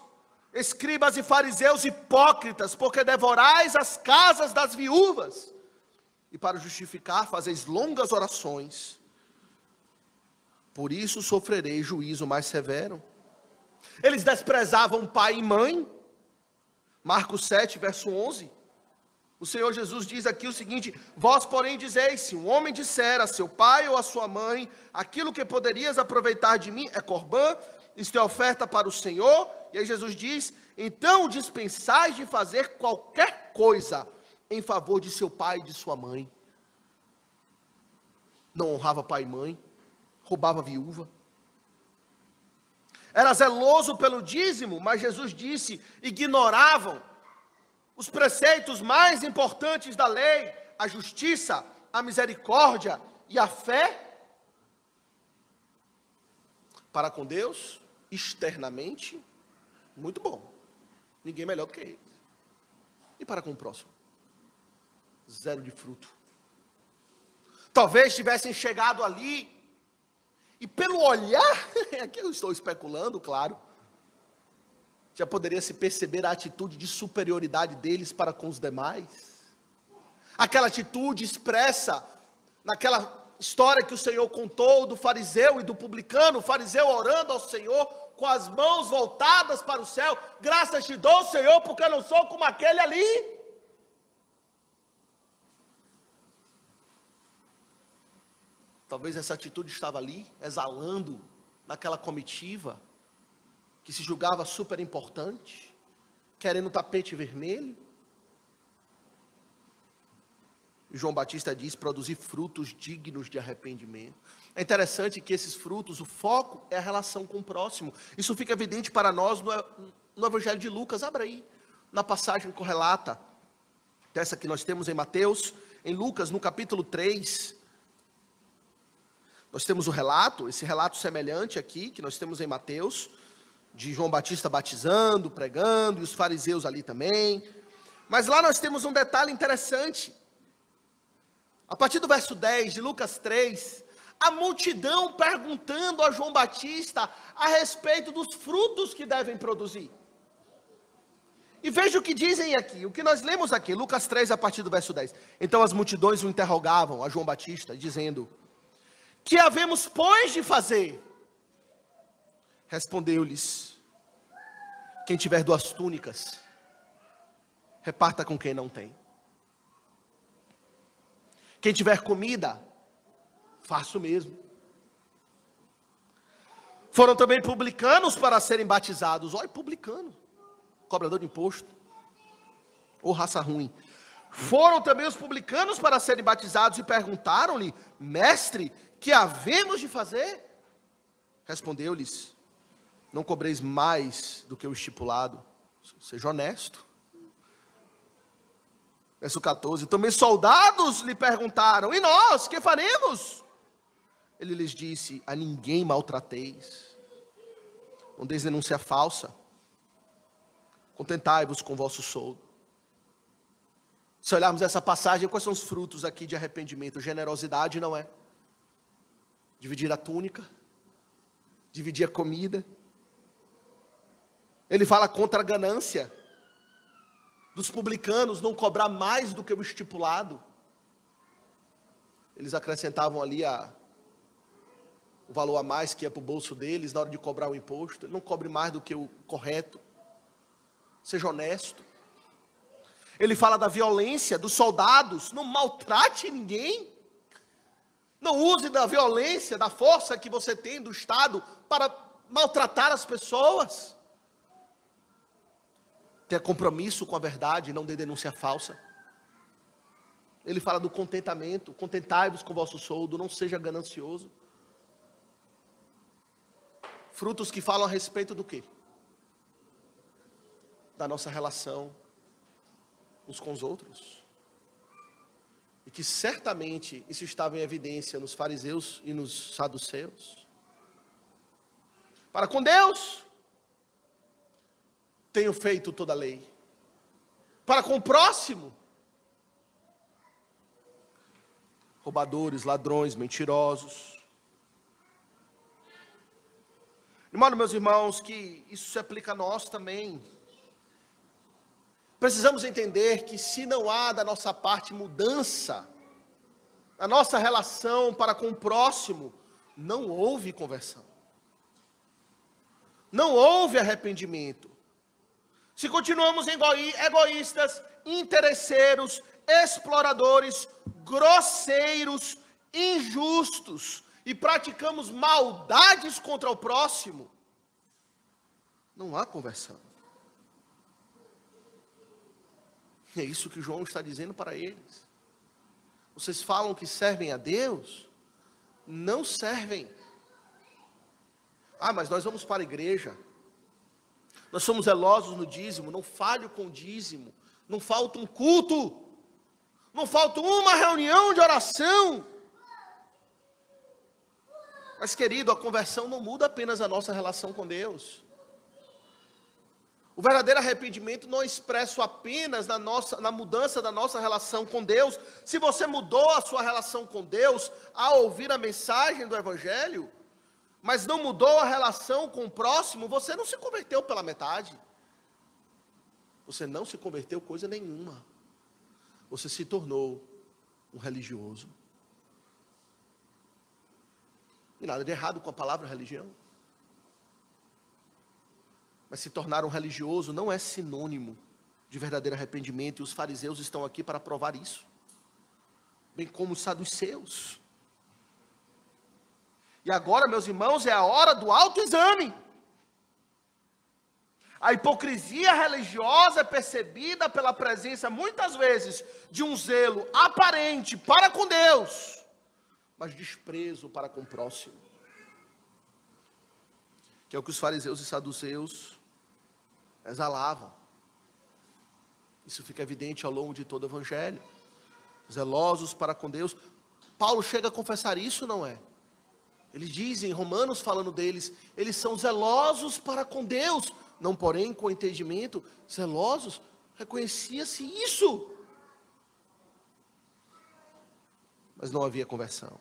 escribas e fariseus hipócritas, porque devorais as casas das viúvas, e para justificar fazeis longas orações. Por isso sofrerei juízo mais severo. Eles desprezavam pai e mãe. Marcos 7, verso 11. O Senhor Jesus diz aqui o seguinte: vós, porém, dizeis, se um homem disser a seu pai ou a sua mãe, aquilo que poderias aproveitar de mim é corbã, isto é oferta para o Senhor. E aí Jesus diz: então dispensais de fazer qualquer coisa em favor de seu pai e de sua mãe. Não honrava pai e mãe, roubava a viúva. Era zeloso pelo dízimo, mas Jesus disse, ignoravam os preceitos mais importantes da lei, a justiça, a misericórdia e a fé. Para com Deus, externamente, muito bom. Ninguém melhor do que eles. E para com o próximo? Zero de fruto. Talvez tivessem chegado ali, e pelo olhar, aqui eu estou especulando, claro, já poderia se perceber a atitude de superioridade deles para com os demais. Aquela atitude expressa naquela história que o Senhor contou do fariseu e do publicano, o fariseu orando ao Senhor com as mãos voltadas para o céu: graças te dou, Senhor, porque eu não sou como aquele ali. Talvez essa atitude estava ali, exalando naquela comitiva, que se julgava super importante, querendo tapete vermelho. João Batista diz: produzir frutos dignos de arrependimento. É interessante que esses frutos, o foco é a relação com o próximo. Isso fica evidente para nós no Evangelho de Lucas. Abra aí, na passagem correlata, dessa que nós temos em Mateus, em Lucas, no capítulo 3, nós temos o relato, esse relato semelhante aqui, que nós temos em Mateus, de João Batista batizando, pregando, e os fariseus ali também. Mas lá nós temos um detalhe interessante. A partir do verso 10 de Lucas 3, a multidão perguntando a João Batista a respeito dos frutos que devem produzir. E veja o que dizem aqui, o que nós lemos aqui, Lucas 3, a partir do verso 10. Então as multidões o interrogavam, a João Batista, dizendo: que havemos, pois, de fazer? Respondeu-lhes: quem tiver 2 túnicas, reparta com quem não tem. Quem tiver comida, faça o mesmo. Foram também publicanos para serem batizados. Olha, publicano, cobrador de imposto, ou raça ruim. Foram também os publicanos para serem batizados e perguntaram-lhe: mestre, que havemos de fazer? Respondeu-lhes: não cobreis mais do que o estipulado. Seja honesto. Verso 14. Também soldados lhe perguntaram: e nós, que faremos? Ele lhes disse: a ninguém maltrateis, não deis denúncia falsa, contentai-vos com o vosso soldo. Se olharmos essa passagem, quais são os frutos aqui de arrependimento? Generosidade, não é? Dividir a túnica, dividir a comida. Ele fala contra a ganância dos publicanos, não cobrar mais do que o estipulado. Eles acrescentavam ali o valor a mais que ia para o bolso deles na hora de cobrar o imposto. Ele não cobre mais do que o correto. Seja honesto. Ele fala da violência dos soldados. Não maltrate ninguém. Não use da violência, da força que você tem do Estado para maltratar as pessoas. Tenha compromisso com a verdade, não dê denúncia falsa. Ele fala do contentamento. Contentai-vos com o vosso soldo, não seja ganancioso. Frutos que falam a respeito do quê? Da nossa relação uns com os outros. E que certamente isso estava em evidência nos fariseus e nos saduceus. Para com Deus, tenho feito toda a lei. Para com o próximo, roubadores, ladrões, mentirosos. Irmão, meus irmãos, que isso se aplica a nós também. Precisamos entender que se não há da nossa parte mudança, a nossa relação para com o próximo, não houve conversão. Não houve arrependimento. Se continuamos egoístas, interesseiros, exploradores, grosseiros, injustos, e praticamos maldades contra o próximo, não há conversão. E é isso que João está dizendo para eles. Vocês falam que servem a Deus, não servem. Mas nós vamos para a igreja, nós somos zelosos no dízimo, não falho com o dízimo, não falta um culto, não falta uma reunião de oração. Mas, querido, a conversão não muda apenas a nossa relação com Deus. O verdadeiro arrependimento não é expresso apenas na mudança da nossa relação com Deus. Se você mudou a sua relação com Deus ao ouvir a mensagem do Evangelho, mas não mudou a relação com o próximo, você não se converteu pela metade. Você não se converteu coisa nenhuma. Você se tornou um religioso. E nada de errado com a palavra religião. Mas se tornar um religioso não é sinônimo de verdadeiro arrependimento. E os fariseus estão aqui para provar isso. Bem como os saduceus. E agora, meus irmãos, é a hora do autoexame. A hipocrisia religiosa é percebida pela presença, muitas vezes, de um zelo aparente para com Deus, mas desprezo para com o próximo. Que é o que os fariseus e saduceus exalavam. Isso fica evidente ao longo de todo o Evangelho. Zelosos para com Deus. Paulo chega a confessar isso, não é? Ele diz em Romanos, falando deles, eles são zelosos para com Deus, não porém com entendimento. Zelosos, reconhecia-se isso. Mas não havia conversão.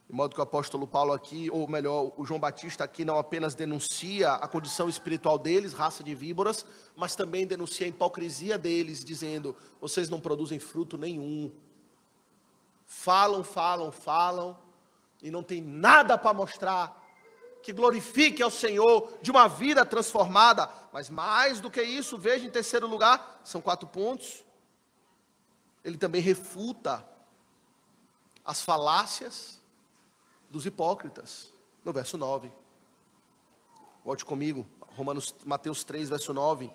De modo que o apóstolo Paulo aqui, ou melhor, o João Batista aqui não apenas denuncia a condição espiritual deles, raça de víboras, mas também denuncia a hipocrisia deles, dizendo, vocês não produzem fruto nenhum. Falam, e não tem nada para mostrar que glorifique ao Senhor de uma vida transformada. Mas mais do que isso, veja em terceiro lugar, são 4 pontos. Ele também refuta as falácias dos hipócritas, no verso 9. Volte comigo, Mateus 3, verso 9.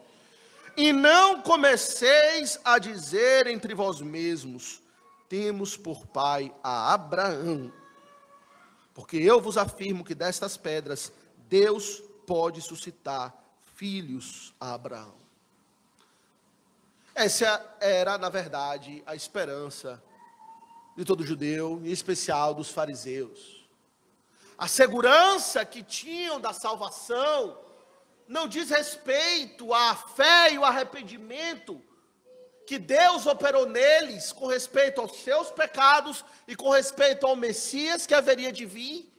E não comeceis a dizer entre vós mesmos, temos por pai a Abraão, porque eu vos afirmo que destas pedras Deus pode suscitar filhos a Abraão. Essa era, na verdade, a esperança de todo judeu, em especial dos fariseus. A segurança que tinham da salvação não diz respeito à fé e ao arrependimento que Deus operou neles com respeito aos seus pecados e com respeito ao Messias que haveria de vir.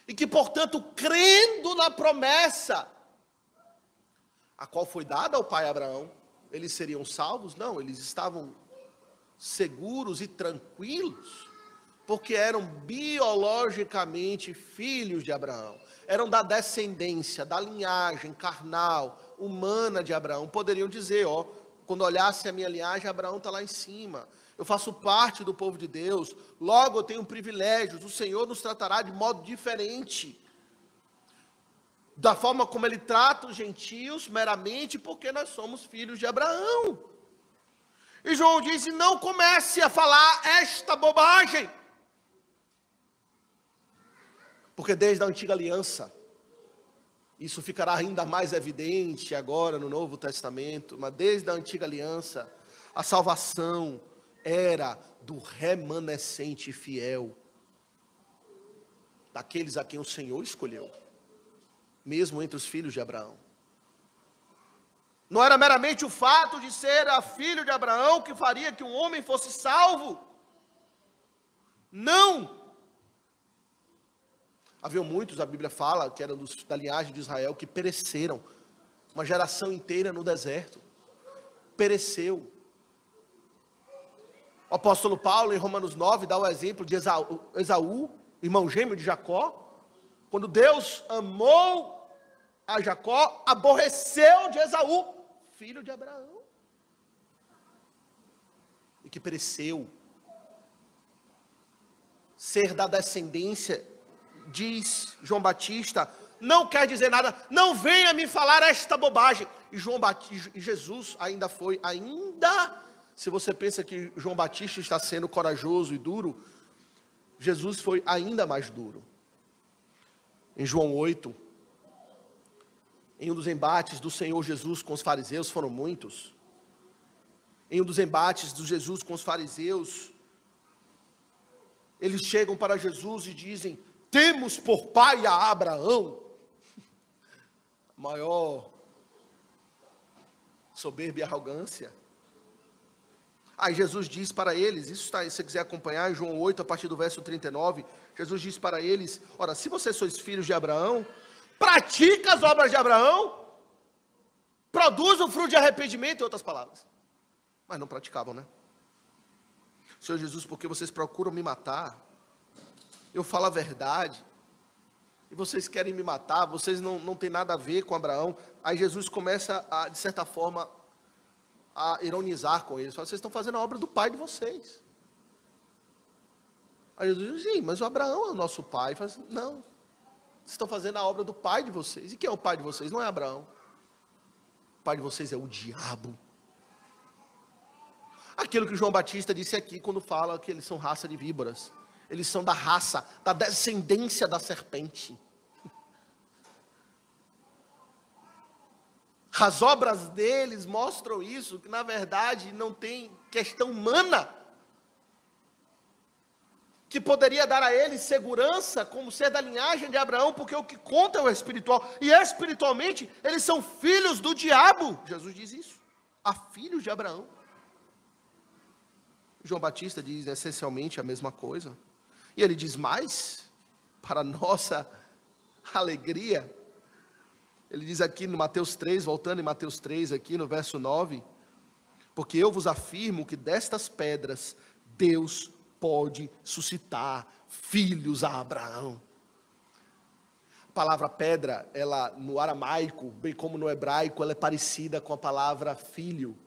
E que, portanto, crendo na promessa, a qual foi dada ao pai Abraão, eles seriam salvos? Não, eles estavam seguros e tranquilos, porque eram biologicamente filhos de Abraão, eram da descendência, da linhagem carnal, humana de Abraão. Poderiam dizer, ó, quando olhasse a minha linhagem, Abraão está lá em cima, eu faço parte do povo de Deus, logo eu tenho privilégios, o Senhor nos tratará de modo diferente, da forma como Ele trata os gentios, meramente porque nós somos filhos de Abraão. E João disse, não comece a falar esta bobagem, porque desde a antiga aliança, isso ficará ainda mais evidente agora no Novo Testamento, mas desde a antiga aliança, a salvação era do remanescente fiel, daqueles a quem o Senhor escolheu, mesmo entre os filhos de Abraão. Não era meramente o fato de ser a filho de Abraão que faria que um homem fosse salvo. Não! Havia muitos, a Bíblia fala, que eram da linhagem de Israel, que pereceram. Uma geração inteira no deserto. Pereceu. O apóstolo Paulo, em Romanos 9, dá o exemplo de Esaú, irmão gêmeo de Jacó. Quando Deus amou a Jacó, aborreceu de Esaú, filho de Abraão. E que pereceu. Ser da descendência, diz João Batista, não quer dizer nada, não venha me falar esta bobagem. E Jesus ainda foi, se você pensa que João Batista está sendo corajoso e duro, Jesus foi ainda mais duro. Em João 8, em um dos embates do Senhor Jesus com os fariseus, foram muitos, em um dos embates de Jesus com os fariseus, eles chegam para Jesus e dizem, temos por pai a Abraão, maior soberba e arrogância. Aí Jesus diz para eles, isso está, se você quiser acompanhar, em João 8, a partir do verso 39, Jesus diz para eles, ora, se vocês sois filhos de Abraão, pratica as obras de Abraão, produz o fruto de arrependimento, em outras palavras. Mas não praticavam, né? Senhor Jesus, porque vocês procuram me matar, eu falo a verdade, e vocês querem me matar, vocês não tem nada a ver com Abraão. Aí Jesus começa, de certa forma, a ironizar com eles, fala, vocês estão fazendo a obra do pai de vocês. Aí Jesus diz, sim, mas o Abraão é o nosso pai. Fala assim, não, vocês estão fazendo a obra do pai de vocês. E quem é o pai de vocês? Não é Abraão. O pai de vocês é o diabo. Aquilo que João Batista disse aqui, quando fala que eles são raça de víboras. Eles são da raça, da descendência da serpente. As obras deles mostram isso, que na verdade não tem questão humana que poderia dar a eles segurança como ser da linhagem de Abraão, porque o que conta é o espiritual, e espiritualmente eles são filhos do diabo. Jesus diz isso, a filhos de Abraão. João Batista diz essencialmente a mesma coisa, e ele diz mais, para nossa alegria, ele diz aqui no Mateus 3, voltando em Mateus 3, aqui no verso 9, porque eu vos afirmo que destas pedras Deus pode suscitar filhos a Abraão. A palavra pedra, ela no aramaico, bem como no hebraico, ela é parecida com a palavra filho.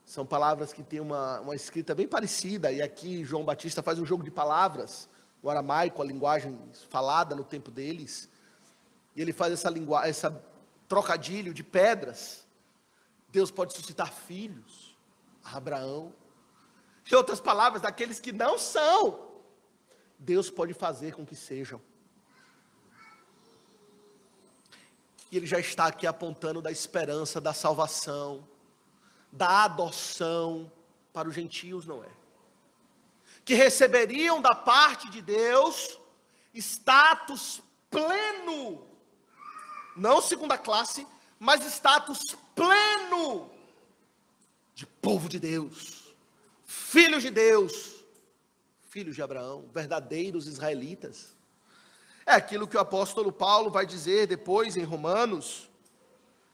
São palavras que têm uma escrita bem parecida, e aqui João Batista faz um jogo de palavras, o aramaico, a linguagem falada no tempo deles, e ele faz essa trocadilho de pedras. Deus pode suscitar filhos a Abraão. Em outras palavras, daqueles que não são, Deus pode fazer com que sejam. E ele já está aqui apontando da esperança, da salvação, da adoção para os gentios, não é? Que receberiam da parte de Deus status pleno, não segunda classe, mas status pleno de povo de Deus, filhos de Deus, filhos de Abraão, verdadeiros israelitas. É aquilo que o apóstolo Paulo vai dizer depois em Romanos,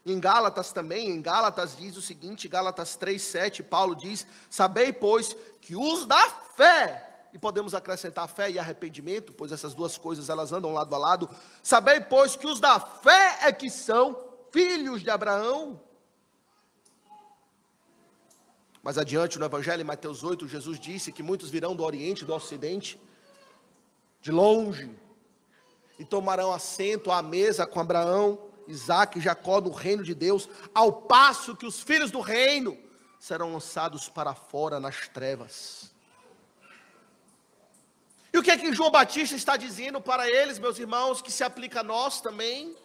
Em Gálatas também, em Gálatas diz o seguinte, Gálatas 3:7, Paulo diz: sabei, pois, que os da fé, e podemos acrescentar fé e arrependimento, pois essas duas coisas elas andam lado a lado. Sabei, pois, que os da fé é que são filhos de Abraão. Mais adiante no Evangelho, em Mateus 8, Jesus disse que muitos virão do Oriente e do Ocidente, de longe, e tomarão assento à mesa com Abraão, Isaque e Jacó no reino de Deus, ao passo que os filhos do reino serão lançados para fora nas trevas. E o que é que João Batista está dizendo para eles, meus irmãos, que se aplica a nós também?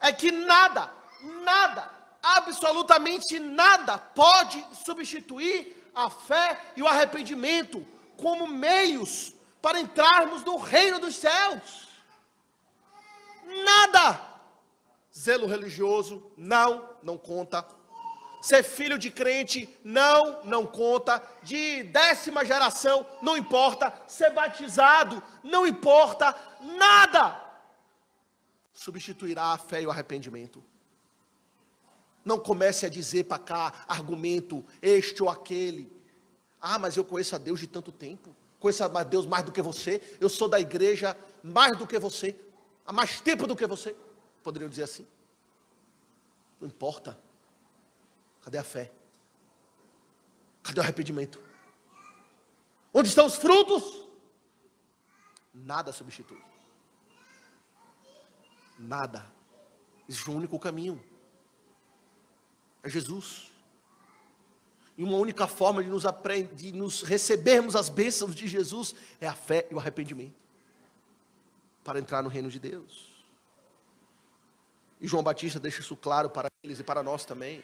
É que nada, absolutamente nada pode substituir a fé e o arrependimento como meios para entrarmos no reino dos céus. Nada. Zelo religioso, não conta. Ser filho de crente, não conta. De 10ª geração, não importa. Ser batizado, não importa. Nada substituirá a fé e o arrependimento. Não comece a dizer para cá, argumento, este ou aquele. Ah, mas eu conheço a Deus de tanto tempo. Conheço a Deus mais do que você. Eu sou da igreja mais do que você. Há mais tempo do que você. Poderiam dizer assim. Não importa. Cadê a fé? Cadê o arrependimento? Onde estão os frutos? Nada substitui. Nada. Existe um único caminho. É Jesus. E uma única forma de nos recebermos as bênçãos de Jesus é a fé e o arrependimento. Para entrar no reino de Deus. E João Batista deixa isso claro para eles e para nós também.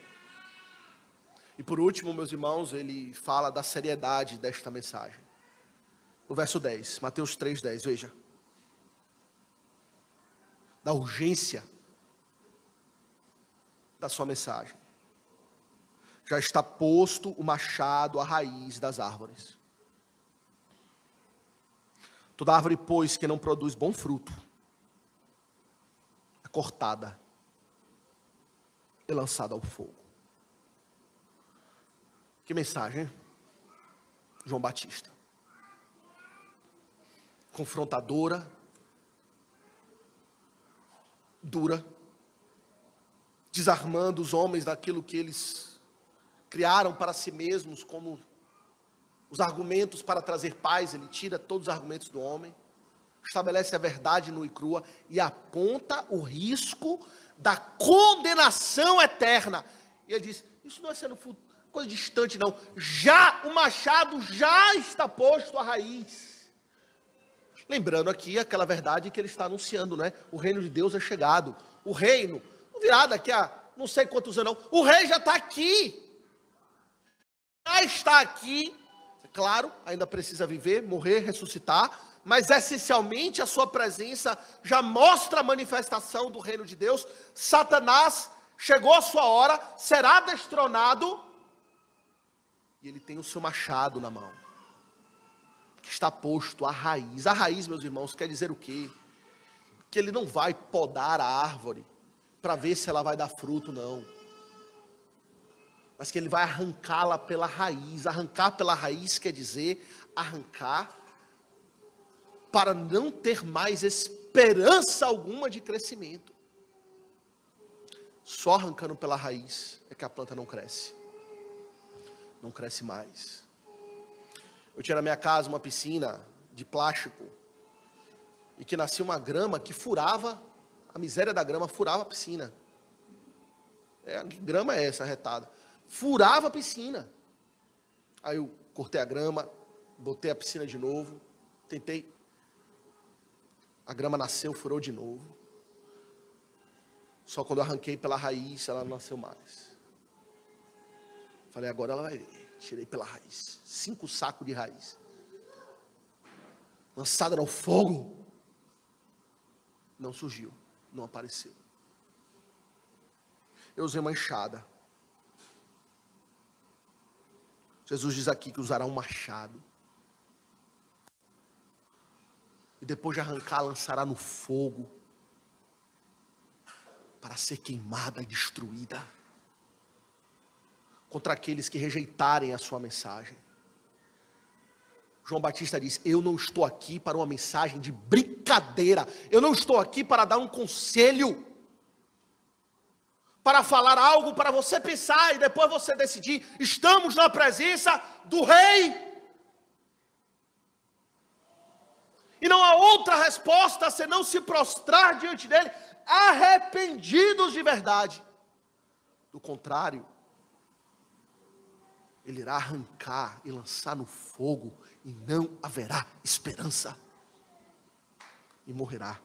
E por último, meus irmãos, ele fala da seriedade desta mensagem. No verso 10, Mateus 3:10, veja. Da urgência da sua mensagem. Já está posto o machado à raiz das árvores. Toda árvore, pois, que não produz bom fruto, é cortada e lançada ao fogo. Que mensagem, hein? João Batista. Confrontadora, dura, desarmando os homens daquilo que eles criaram para si mesmos como os argumentos para trazer paz. Ele tira todos os argumentos do homem, estabelece a verdade nua e crua e aponta o risco da condenação eterna. E ele diz, isso não é sendo coisa distante não, o machado já está posto à raiz. Lembrando aqui aquela verdade que ele está anunciando, né? O reino de Deus é chegado. O reino, não virá daqui a não sei quantos anos não, o rei já está aqui. Já está aqui. Claro, ainda precisa viver, morrer, ressuscitar, mas essencialmente a sua presença já mostra a manifestação do reino de Deus. Satanás chegou a sua hora, será destronado, e ele tem o seu machado na mão, que está posto à raiz. A raiz, meus irmãos, quer dizer o quê? Que ele não vai podar a árvore para ver se ela vai dar fruto, não. Mas que ele vai arrancá-la pela raiz. Arrancar pela raiz quer dizer arrancar para não ter mais esperança alguma de crescimento. Só arrancando pela raiz é que a planta não cresce. Não cresce mais. Eu tinha na minha casa uma piscina de plástico e que nascia uma grama que furava, a miséria da grama furava a piscina. Que grama é essa retada? Furava a piscina. Aí eu cortei a grama, botei a piscina de novo, tentei. A grama nasceu, furou de novo. Só quando eu arranquei pela raiz, ela não nasceu mais. Falei, agora ela vai ver. Tirei pela raiz. 5 sacos de raiz. Lançada no fogo. Não surgiu, não apareceu. Eu usei uma enxada. Jesus diz aqui que usará um machado. E depois de arrancar, lançará no fogo. para ser queimada e destruída contra aqueles que rejeitarem a sua mensagem. João Batista diz: eu não estou aqui para uma mensagem de brincadeira, eu não estou aqui para dar um conselho, para falar algo para você pensar e depois você decidir. Estamos na presença do Rei. E não há outra resposta senão se prostrar diante dele, arrependidos de verdade. Do contrário, ele irá arrancar e lançar no fogo, e não haverá esperança. E morrerá.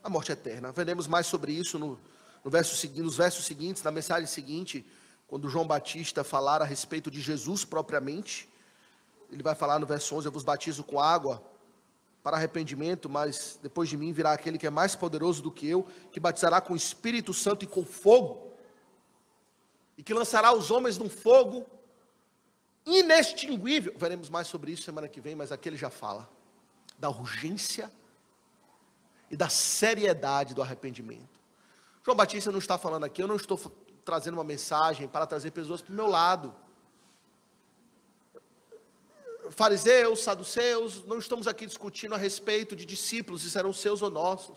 A morte eterna. Veremos mais sobre isso nos versos seguintes, na mensagem seguinte, quando João Batista falar a respeito de Jesus propriamente. Ele vai falar no verso 11: eu vos batizo com água para arrependimento, mas depois de mim virá aquele que é mais poderoso do que eu, que batizará com o Espírito Santo e com fogo, e que lançará os homens num fogo inextinguível. Veremos mais sobre isso semana que vem, mas aqui ele já fala da urgência e da seriedade do arrependimento. João Batista não está falando aqui, eu não estou trazendo uma mensagem para trazer pessoas para o meu lado. Fariseus, saduceus, não estamos aqui discutindo a respeito de discípulos, se serão seus ou nossos.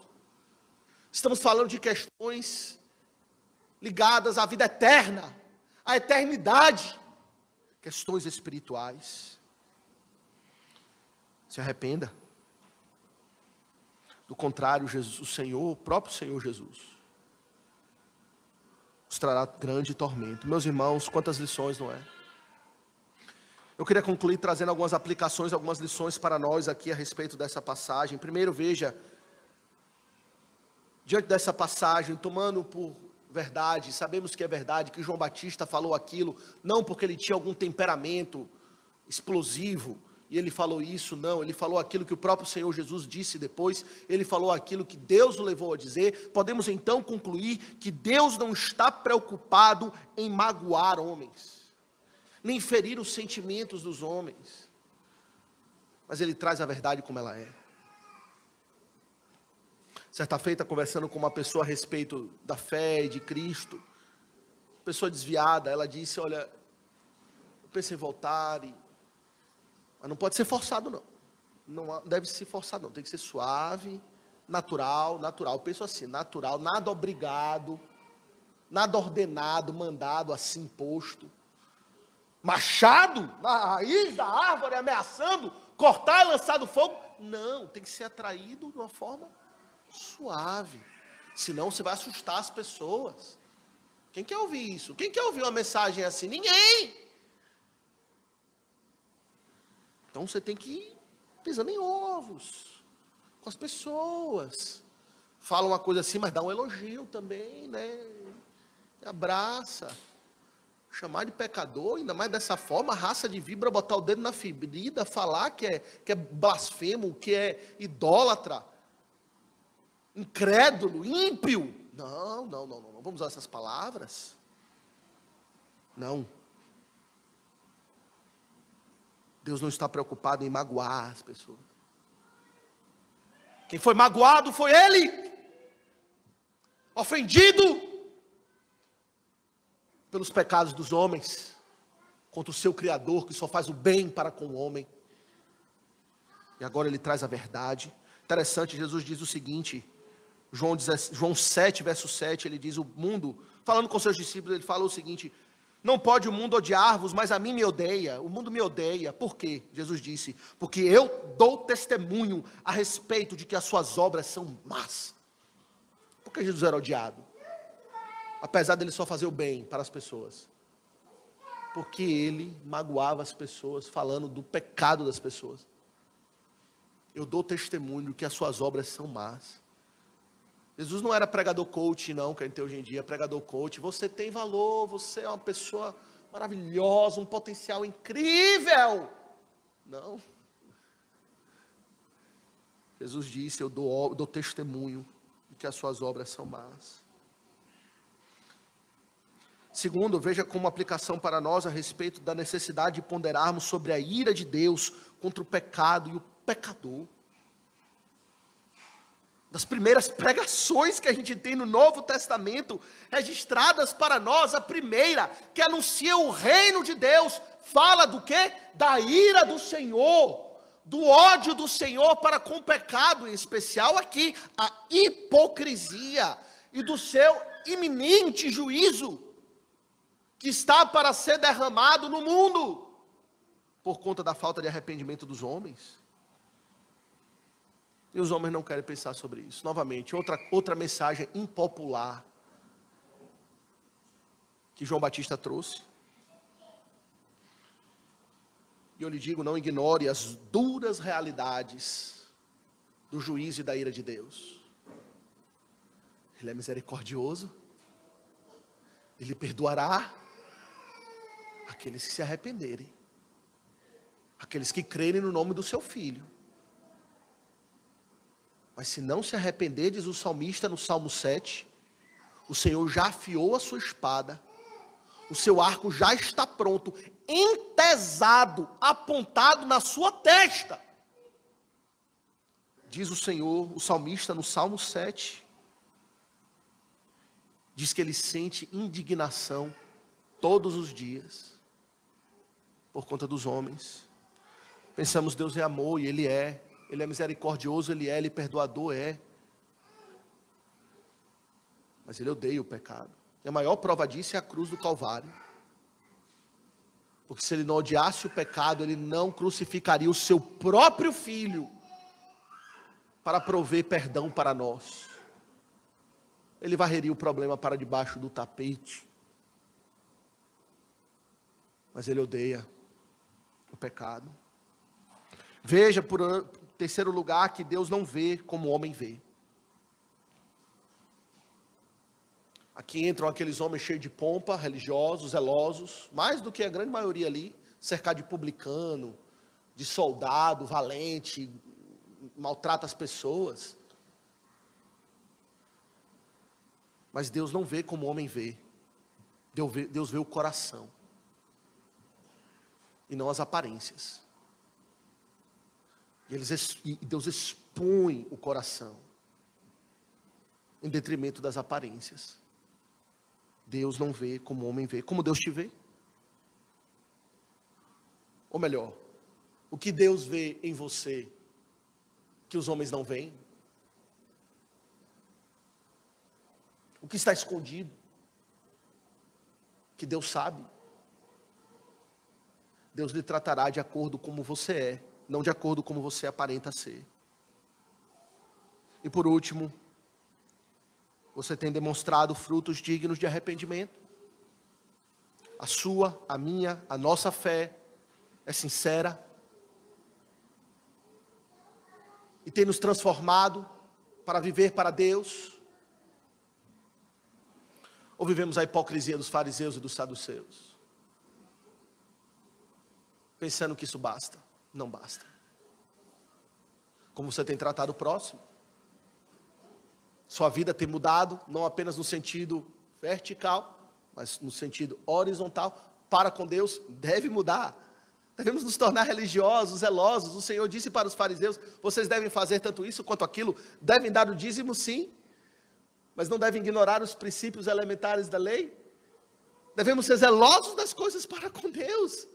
Estamos falando de questões ligadas à vida eterna, à eternidade, questões espirituais. Se arrependa. Do contrário, o próprio Senhor Jesus, nos trará grande tormento. Meus irmãos, quantas lições, não é? Eu queria concluir trazendo algumas aplicações, algumas lições para nós aqui a respeito dessa passagem. Primeiro, veja, diante dessa passagem, tomando por verdade, sabemos que é verdade, que João Batista falou aquilo, não porque ele tinha algum temperamento explosivo, e ele falou isso, não, ele falou aquilo que o próprio Senhor Jesus disse depois, ele falou aquilo que Deus o levou a dizer. Podemos então concluir que Deus não está preocupado em magoar homens, nem ferir os sentimentos dos homens, mas ele traz a verdade como ela é. Certa feita, conversando com uma pessoa a respeito da fé e de Cristo, pessoa desviada, ela disse: olha, eu pensei em voltar, mas não pode ser forçado não, não deve ser forçado não, tem que ser suave, natural, eu penso assim, natural, nada obrigado, nada ordenado, mandado, assim, imposto. Machado na raiz da árvore, ameaçando cortar e lançar do fogo. Não, tem que ser atraído de uma forma suave. Senão você vai assustar as pessoas. Quem quer ouvir isso? Quem quer ouvir uma mensagem assim? Ninguém. Então você tem que ir pisando em ovos com as pessoas. Fala uma coisa assim, mas dá um elogio também, né? Abraça. Chamar de pecador, ainda mais dessa forma, raça de víbora, botar o dedo na ferida, falar que é blasfemo, que é idólatra, incrédulo, ímpio. Não vamos usar essas palavras. Não. Deus não está preocupado em magoar as pessoas. Quem foi magoado foi ele, ofendido pelos pecados dos homens, contra o seu Criador, que só faz o bem para com o homem. E agora ele traz a verdade. Interessante, Jesus diz o seguinte, João 7, verso 7, ele diz: o mundo, falando com seus discípulos, ele fala o seguinte: não pode o mundo odiar-vos, mas a mim me odeia. O mundo me odeia. Por quê? Jesus disse: porque eu dou testemunho a respeito de que as suas obras são más. Por que Jesus era odiado? Apesar dele só fazer o bem para as pessoas. Porque ele magoava as pessoas, falando do pecado das pessoas. Eu dou testemunho que as suas obras são más. Jesus não era pregador coach, não, que a gente tem hoje em dia, pregador coach. Você tem valor, você é uma pessoa maravilhosa, um potencial incrível. Não. Jesus disse: eu dou testemunho de que as suas obras são más. Segundo, veja como aplicação para nós a respeito da necessidade de ponderarmos sobre a ira de Deus contra o pecado e o pecador. das primeiras pregações que a gente tem no Novo Testamento, registradas para nós, a primeira, que anuncia o reino de Deus, fala do quê? Da ira do Senhor, do ódio do Senhor para com o pecado, em especial aqui, a hipocrisia, e do seu iminente juízo, que está para ser derramado no mundo, por conta da falta de arrependimento dos homens. E os homens não querem pensar sobre isso. Novamente, outra mensagem impopular que João Batista trouxe. E eu lhe digo, não ignore as duras realidades do juízo e da ira de Deus. Ele é misericordioso. Ele perdoará aqueles que se arrependerem. Aqueles que crerem no nome do seu Filho. Mas se não se arrepender, diz o salmista no Salmo 7, o Senhor já afiou a sua espada, o seu arco já está pronto, entesado, apontado na sua testa. Diz o Senhor, o salmista no Salmo 7, diz que ele sente indignação todos os dias, por conta dos homens. Pensamos, Deus é amor, e Ele é misericordioso, Ele é perdoador, mas Ele odeia o pecado. E a maior prova disso é a cruz do Calvário. Porque se Ele não odiasse o pecado, Ele não crucificaria o seu próprio Filho para prover perdão para nós. Ele varreria o problema para debaixo do tapete. Mas Ele odeia o pecado. Veja, por terceiro lugar, que Deus não vê como o homem vê. Aqui entram aqueles homens cheios de pompa, religiosos, zelosos, mais do que a grande maioria ali, cercado de publicano, de soldado, valente, maltrata as pessoas. Mas Deus não vê como o homem vê. Deus vê o coração. E não as aparências. E Deus expõe o coração, em detrimento das aparências. Deus não vê como o homem vê. Como Deus te vê? Ou melhor, o que Deus vê em você, que os homens não veem? O que está escondido, que Deus sabe? Deus lhe tratará de acordo como você é, não de acordo como você aparenta ser. E por último, você tem demonstrado frutos dignos de arrependimento. A sua, a minha, a nossa fé é sincera. E tem nos transformado para viver para Deus. Ou vivemos a hipocrisia dos fariseus e dos saduceus? Pensando que isso basta. Não basta. Como você tem tratado o próximo? Sua vida tem mudado, não apenas no sentido vertical, mas no sentido horizontal. Para com Deus, deve mudar. Devemos nos tornar religiosos, zelosos. O Senhor disse para os fariseus, vocês devem fazer tanto isso quanto aquilo. Devem dar o dízimo, sim. Mas não devem ignorar os princípios elementares da lei. Devemos ser zelosos das coisas para com Deus.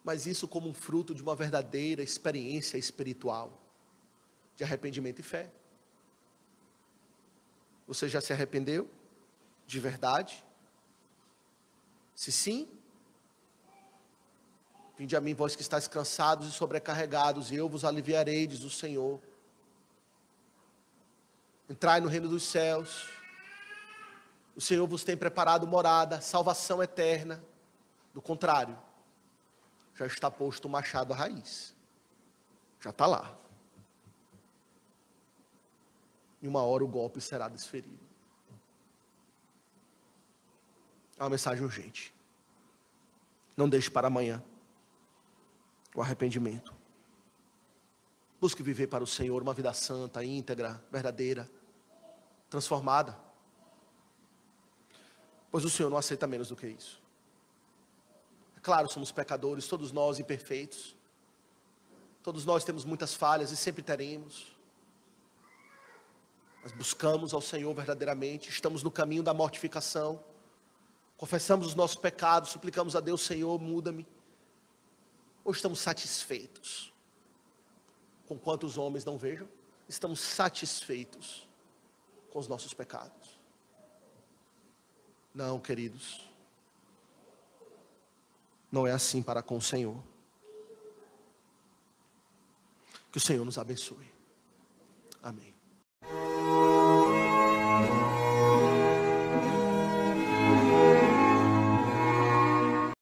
Mas isso como um fruto de uma verdadeira experiência espiritual, de arrependimento e fé. Você já se arrependeu? De verdade? Se sim, vinde a mim, vós que estáis cansados e sobrecarregados, e eu vos aliviarei, diz o Senhor. Entrai no reino dos céus. O Senhor vos tem preparado morada, salvação eterna. Do contrário, já está posto o machado à raiz. Já está lá. E uma hora o golpe será desferido. É uma mensagem urgente. Não deixe para amanhã o arrependimento. Busque viver para o Senhor uma vida santa, íntegra, verdadeira, transformada. Pois o Senhor não aceita menos do que isso. É claro, somos pecadores, todos nós imperfeitos. Todos nós temos muitas falhas e sempre teremos. Nós buscamos ao Senhor verdadeiramente, estamos no caminho da mortificação, confessamos os nossos pecados, suplicamos a Deus: Senhor, muda-me. Ou estamos satisfeitos com quanto os homens não vejam? Estamos satisfeitos com os nossos pecados? Não, queridos, não é assim para com o Senhor. Que o Senhor nos abençoe. Amém.